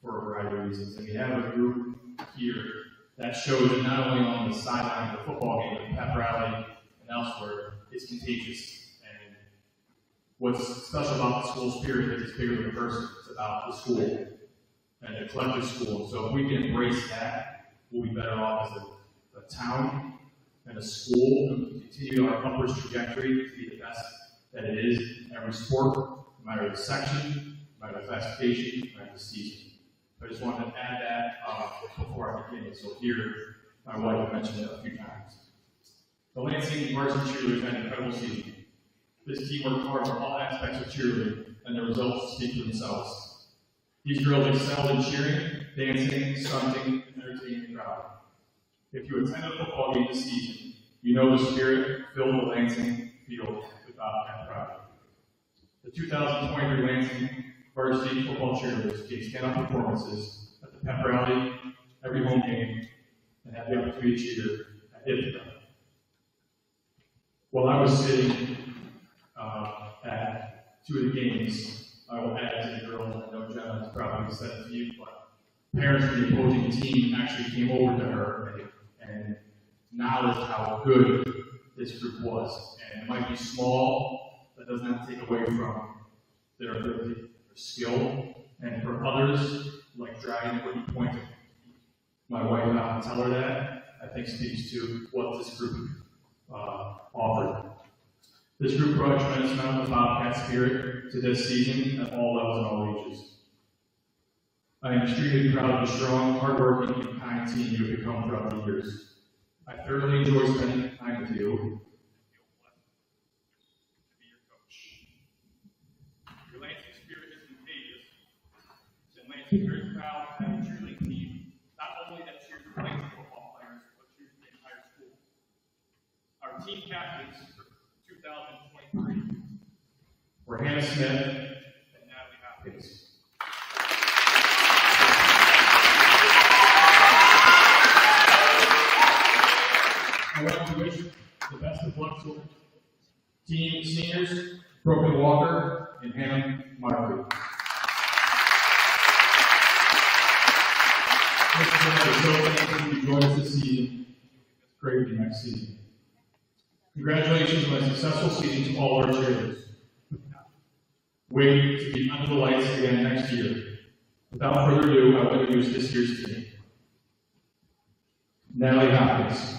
for a variety of reasons. And we have a group here that shows that not only on the sideline of the football game, but the pep rally and elsewhere, it's contagious. And what's special about the school spirit is it's bigger than a person. It's about the school and the collective school. So if we can embrace that, we'll be better off as a town and a school and continue our upwards trajectory to be the best that it is in every sport, no matter the section, no matter the classification, no matter the season. I just wanted to add that before I begin. So here, my wife mentioned it a few times. The Lansing varsity cheerleaders had an incredible season. This team worked hard on all aspects of cheerleading, and the results speak for themselves. These girls excelled in cheering, dancing, stunting, and entertaining the crowd. If you attended a football game this season, you know the spirit filled the Lansing field and pride. The 2023 Lansing varsity football cheerleaders gave stand-up performances at the pep rally, every home game, and had the opportunity to cheer at Ipswich. While I was sitting at two of the games, I will add to the girls, I know Jenna has probably said it to you, but parents from the opposing team actually came over to her and acknowledged how good this group was. And it might be small, that does not take away from their ability, their skill, and for others, like dragging what you pointed. My wife not to tell her that, I think speaks to what this group offered. This group brought a tremendous amount of Bobcat spirit to this season at all levels and all ages. I am extremely proud of the strong, hardworking, and kind team you have become throughout the years. I thoroughly enjoy spending time with you. Your Lansing spirit is contagious, and Lansing is very proud to have a cheerleading team, not only that cheers for Lansing football players, but cheers for the entire school. Our team captains for 2023 were Hannah Smith and Natalie Hopkins. I want to wish the best of luck to team seniors, Brooklyn Walker and Hannah Markley. We're so thankful you joined us this season. It's great to be next season. Congratulations on a successful season to all our cheerleaders. Wait to be under the lights again next year. Without further ado, I will introduce this year's team. Natalie Hopkins.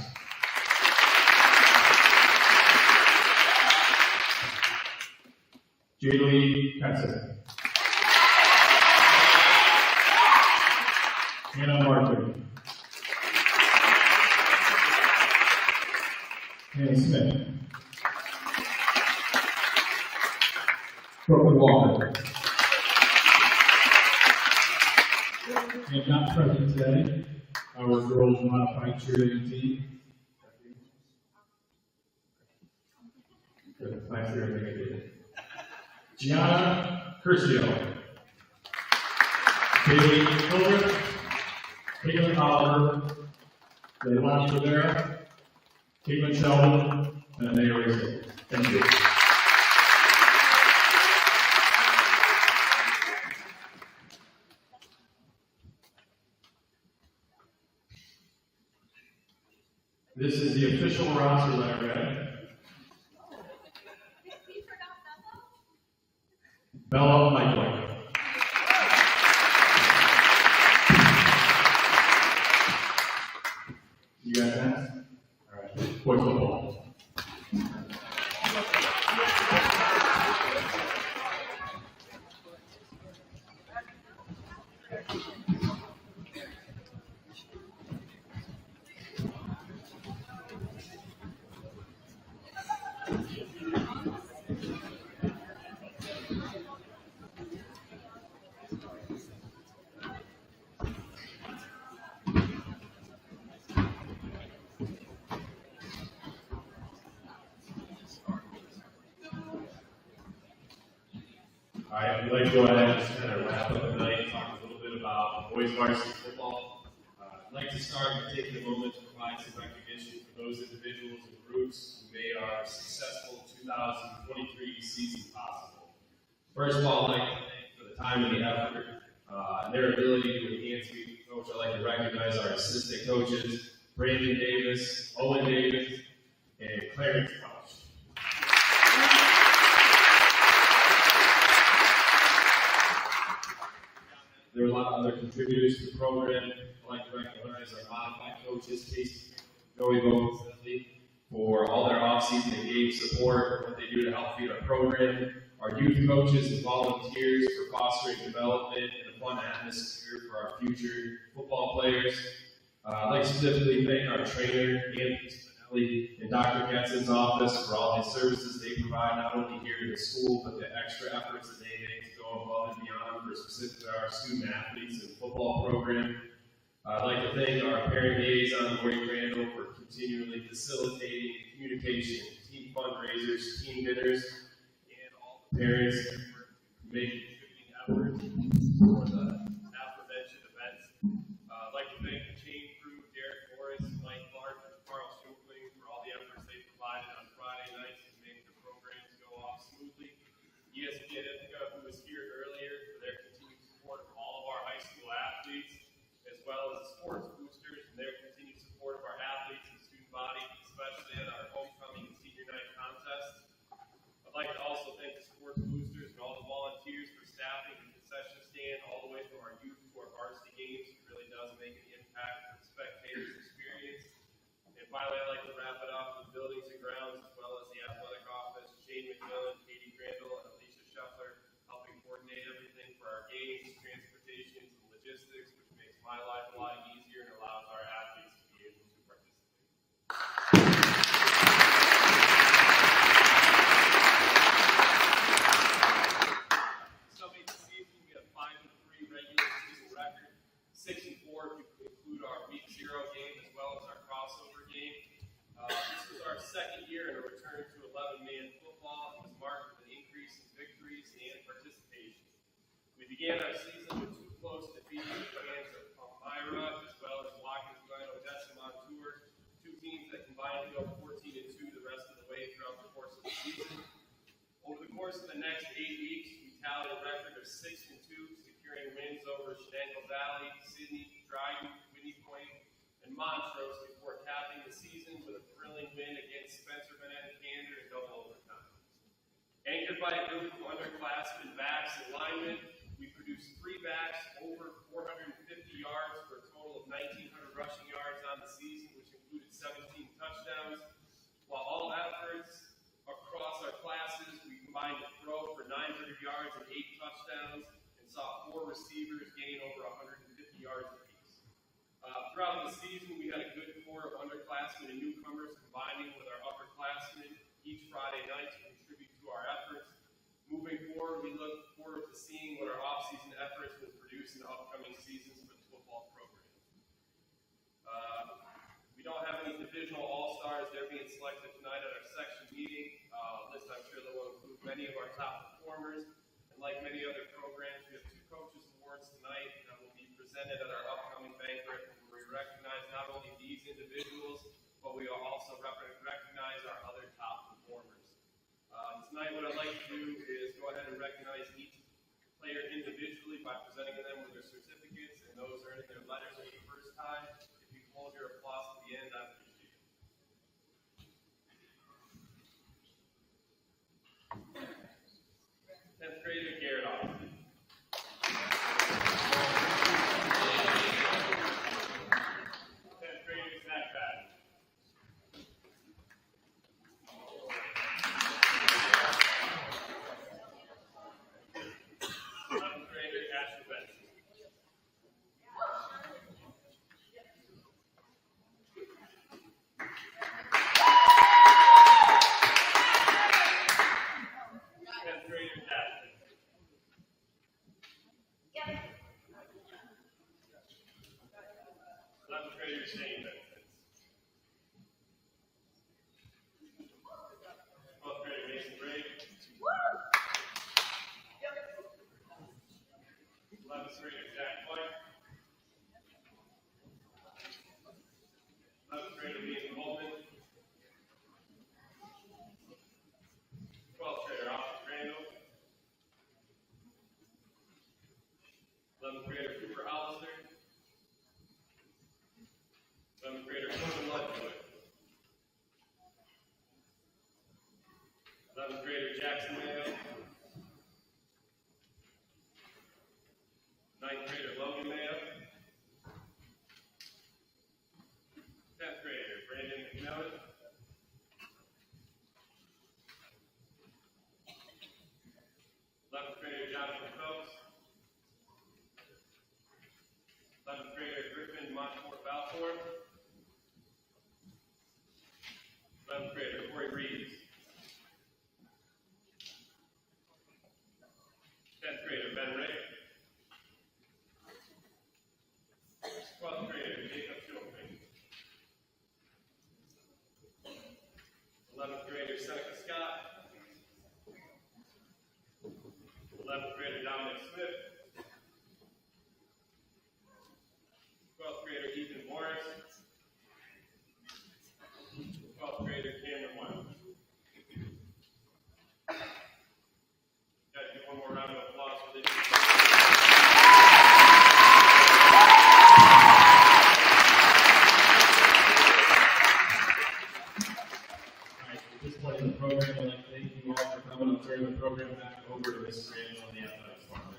Jaylee Petson. Hannah Martin. Hannah Smith. Brooklyn Walker. And not present today, our girls modified cheerleading team. Good, thanks for everything I did. Gianna Curcio. Bailey Hildreth. Caitlin Oliver. Leilani Rivera. Caitlin Sheldon. And Anaya Racing. Thank you. This is the official roster that I read. Bella Michael. You guys next? All right. Boys football. boys varsity football. I'd like to start by taking a moment to provide some recognition for those individuals and groups who made our successful 2023 season possible. First of all, I'd like to thank for the time and the effort and their ability to enhance me. Coach, I'd like to recognize our assistant coaches, Brandon Davis, Owen Davis, and Clarence Welch. There were a lot of other contributors to the program. I'd like to recognize our modified coaches, Casey, Joey Bowles, for all their off-season and game support, what they do to help feed our program, our youth coaches and volunteers for fostering development and a fun atmosphere for our future football players. I'd like to specifically thank our trainer, Anthony Spinelli, in Dr. Getzin's office for all the services they provide, not only here in the school, but the extra efforts that they make to go above and beyond for specifically our student athletes and football program. I'd like to thank our parent liaison, Lori Crandall, for continually facilitating communication, team fundraisers, team dinners, and all the parents who make contributing efforts for the prevention events. I'd like to thank the chain crew, Derek Morris, Mike Clark, and Carl Schupling for all the efforts they provided on Friday nights to make the programs go off smoothly. ESPN Ithaca, who was here earlier, for their continued support of all of our high school athletes, as well as the sports boosters and their continued support of our athletes and student body, especially at our homecoming and senior night contests. I'd like to also thank the sports boosters and all the volunteers for staffing the concession stand all the way from our youth to our varsity games. It really does make an impact for the spectators' experience. And finally, I'd like to wrap it up with buildings and grounds, as well as the athletic office, Shane McMillan, Katie Crandall, and Alicia Shuffler, helping coordinate everything for our games, transportation, and logistics, which makes my life a lot easier and allows our athletes to be able to participate. Summing the season, we have 5-3 regular season record, 6-4 to include our week 0 game as well as our crossover game. This was our second year in a return to 11-man football and was marked with an increase in victories and participation. We began our season with 2 close defeats at the hands of Palmyra as well as Watkins Glen Odessa Montour, 2 teams that combined to go 14-2 the rest of the way throughout the course of the season. Over the course of the next 8 weeks, we tallied a record of 6-2, securing wins over Shenango Valley, Sydney, Dryden, Whitney Point, and Montrose before capping the season with a thrilling win against Spencer Bennett Gander in double overtime. Anchored by a group of underclassmen backs and linemen, we produced 3 backs over 450 yards for a total of 1,900 rushing yards on the season, which included 17 touchdowns. While all efforts across our classes, we combined to throw for 900 yards and 8 touchdowns, and saw 4 receivers gain over 150 yards apiece. Throughout the season, we had a good core of underclassmen and newcomers combining with our upperclassmen each Friday night to contribute to our efforts. Moving forward, we look forward to seeing what our off-season efforts will produce in the upcoming seasons for the football program. We don't have any divisional all-stars. They're being selected tonight at our section meeting. List I'm sure that will include many of our top performers. And like many other programs, we have 2 coaches awards tonight that will be presented at our upcoming banquet, where we recognize not only these individuals, but we will also recognize our other top performers. Tonight, what I'd like to do is go ahead and recognize each player individually by presenting them with their certificates and those earning their letters for the first time. If you hold your applause to the end, I'd appreciate it. 10th grader Garrett Austin. 10th grader Zach Patton. 11th grader Ashley Benson. 10th grader Jackson. 11th grader Shane Benson. 12th grader Mason Gray. 11th grader Jack Clark. Hollister. 7th grader Coed Ludwig. 11th grader Jackson Mayo. 9th grader Logan Mayo. 10th grader Brandon McMillan. 11th grader Jonathan Phelps. 11th grader Griffin Montfort Balfour. 11th grader Corey Reeves. 10th grader Ben Ray. 12th grader Jacob Schulman. 11th grader Seneca Scott. 11th grader Dominic Smith. 12th grader Ethan Morris. 12th grader Cameron White. Guys, do one more round of applause for this. Alright, at this point in the program, I'd like to thank you all for coming. I'll turn the program back over to Mrs. Randall in the athletics department.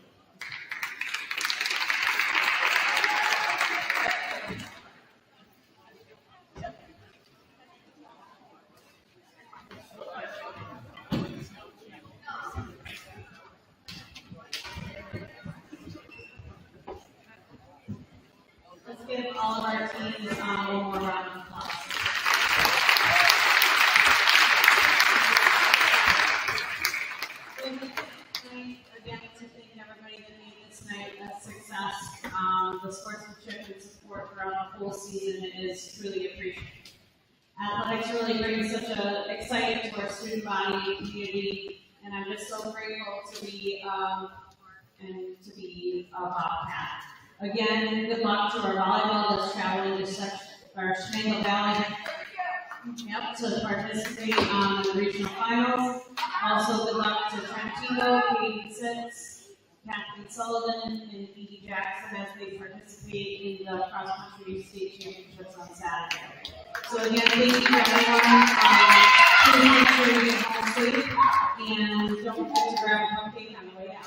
Let's give all of our teams one more round of applause. Again, to thank everybody that made this night a success. The sportsmanship and support throughout the whole season is truly appreciated. Athletics really brings such an excitement to our student body, community, and I'm just so grateful to be a Bobcat. Again, good luck to our volleyball that's traveling to such our Shenango Valley. Yep, to participate in the regional finals. Also, good luck to Trentino, K-6, Kathleen Sullivan, and Edie Jackson as they participate in the cross-country state championships on Saturday. So again, thank you everyone. Please make sure you home safe, and don't forget to grab a cupcake on the way out.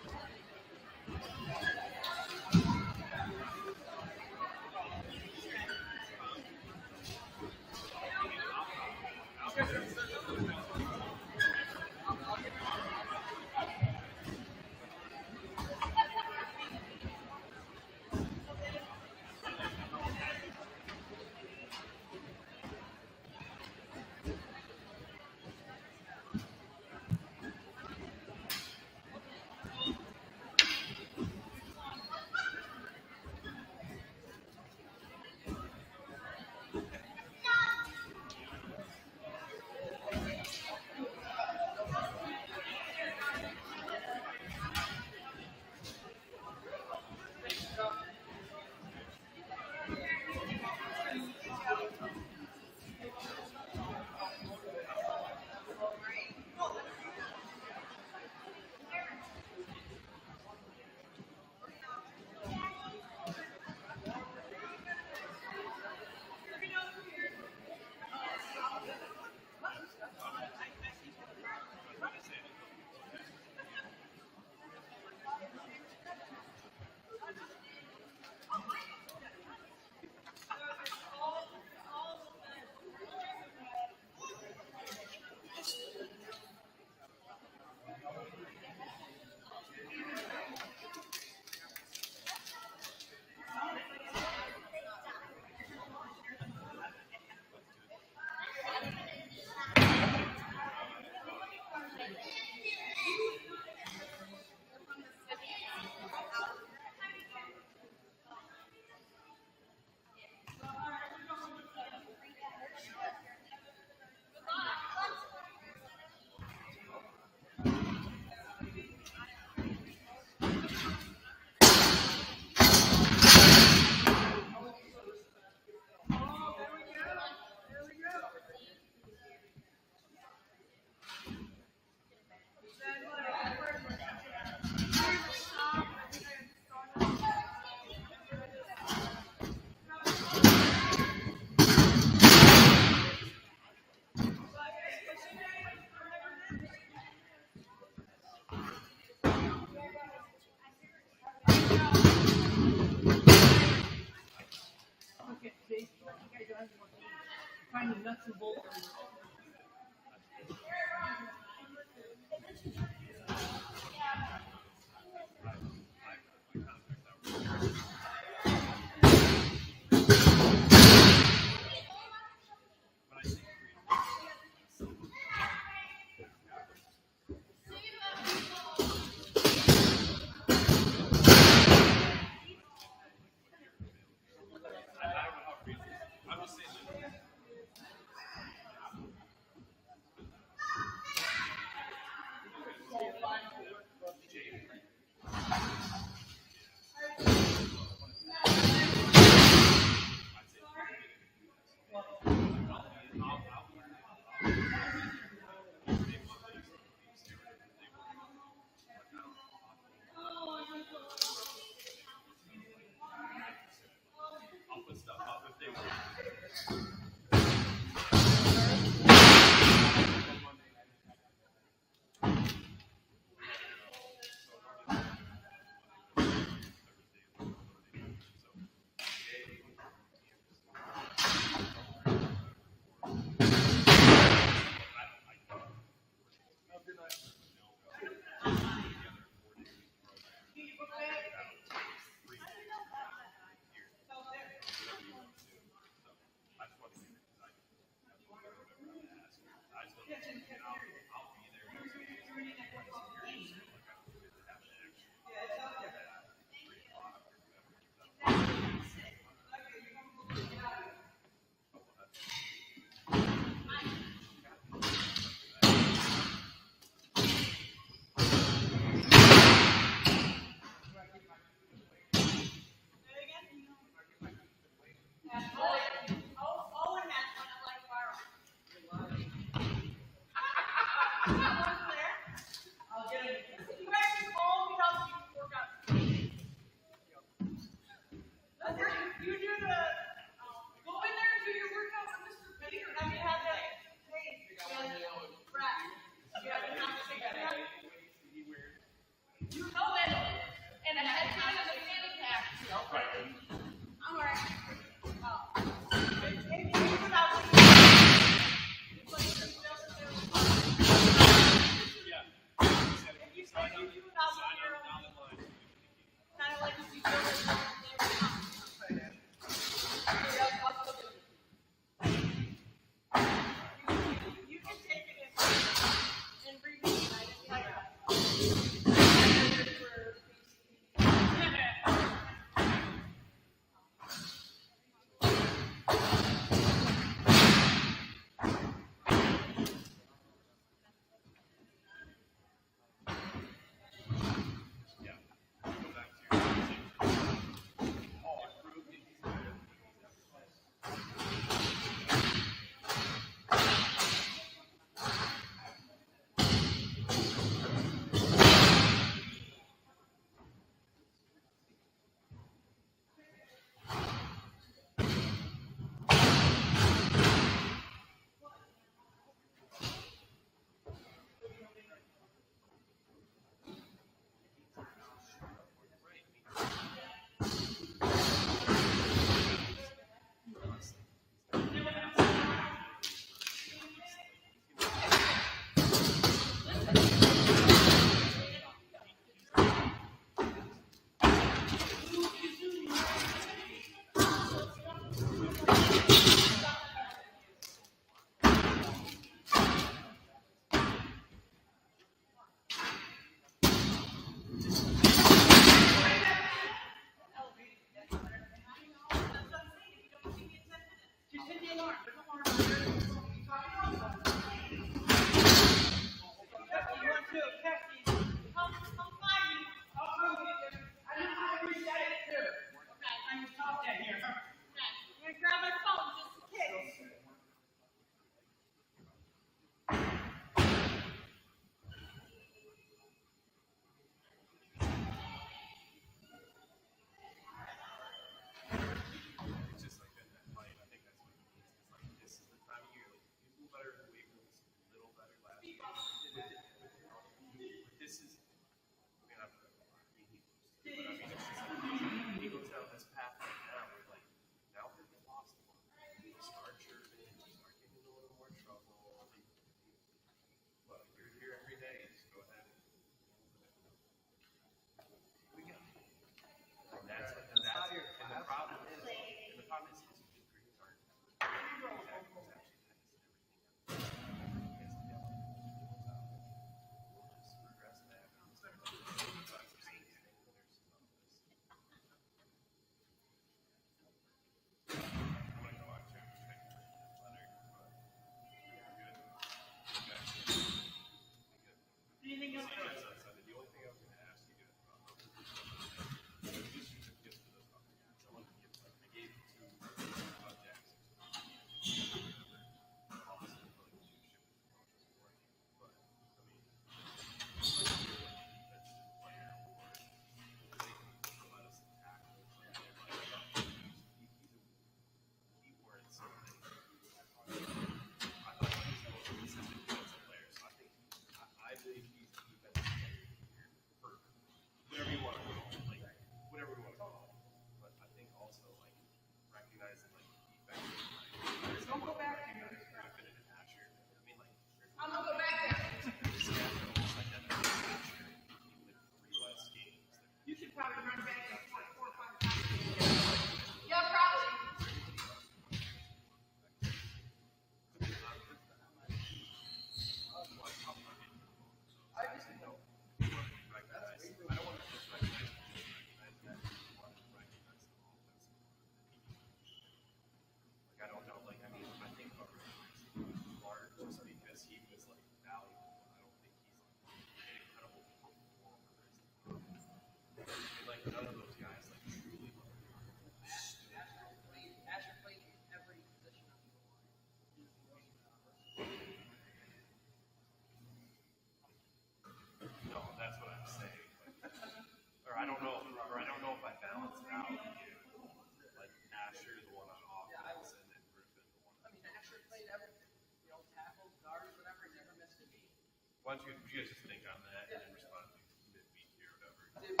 why don't you guys just think on that and then respond mid-week here or whatever.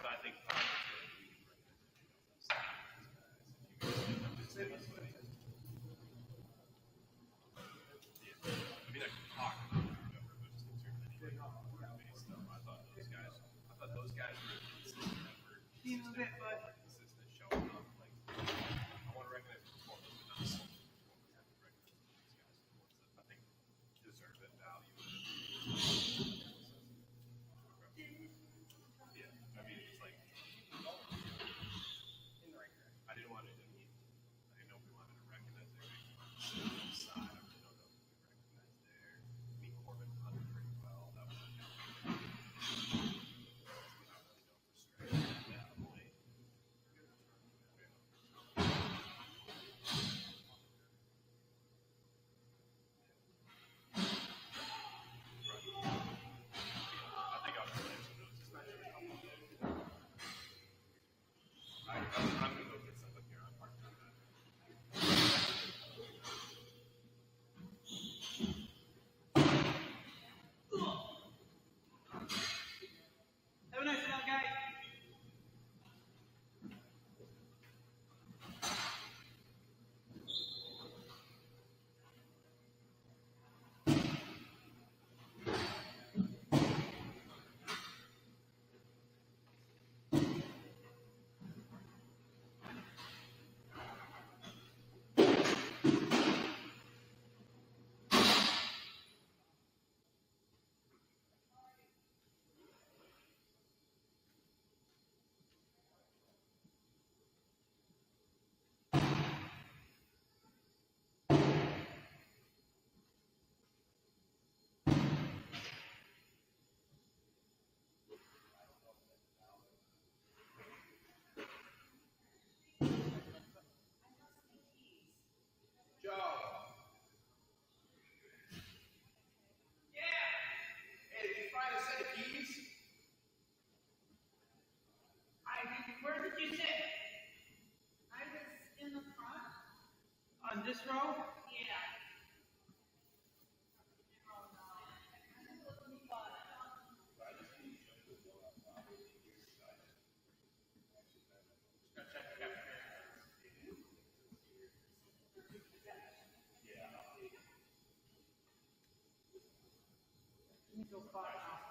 But I think just say this way. Yeah. I mean, I can talk about it or whatever, but just in terms of anything based stuff, I thought those guys were consistent effort. Consistent showing up. Like, I want to recognize the performance, but not so much performance. I have to recognize those guys' performance that I think deserve it, value it. Yeah, I mean, it's like, I didn't want to, I didn't know if we wanted to recognize everything on the side. I really don't know if we recognized there. I mean, Corbin hunted pretty well. That was what I really don't frustrate at that point. I think I'll just mention those, especially a couple of them. I'm going to go get something here on part-time. Have a nice night, guys. Where did you sit? I was in the front. On this row? Yeah. Let me go far off.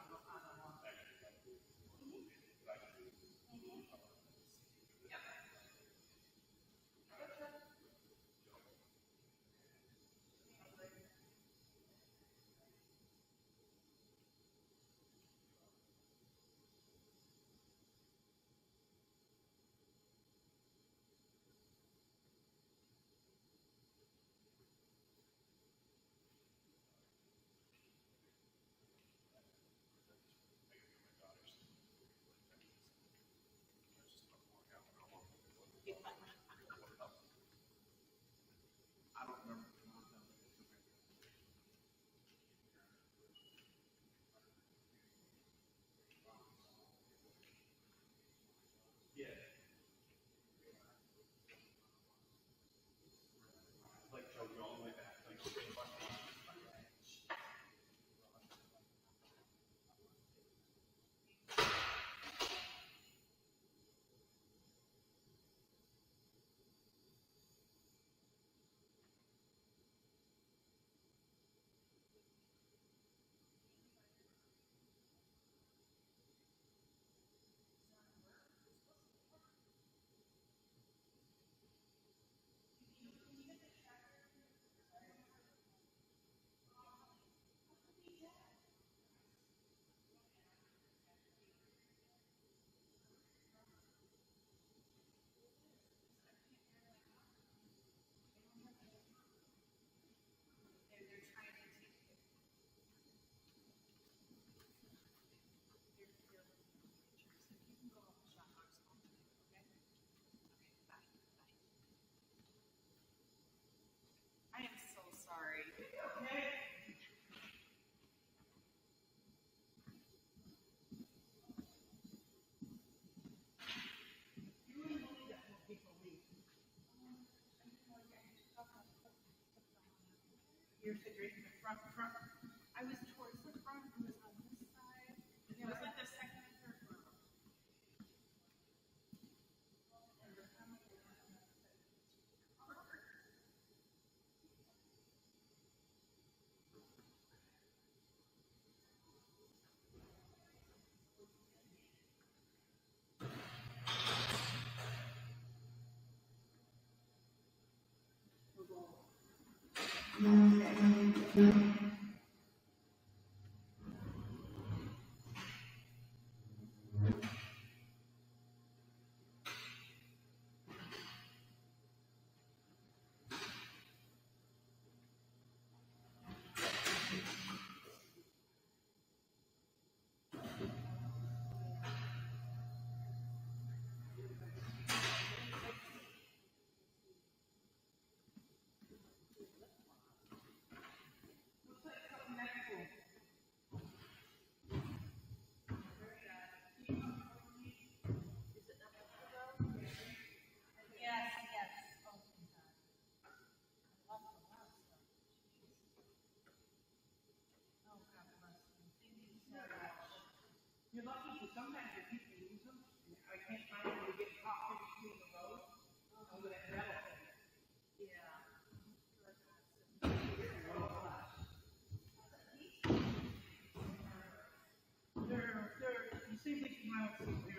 You're sitting right in the front. I was towards the front, it was on this side. It was like the second and third row. You're lucky because sometimes if people use them, I can't find them to get caught in between the rows over that metal thing. Yeah. You see if they come out.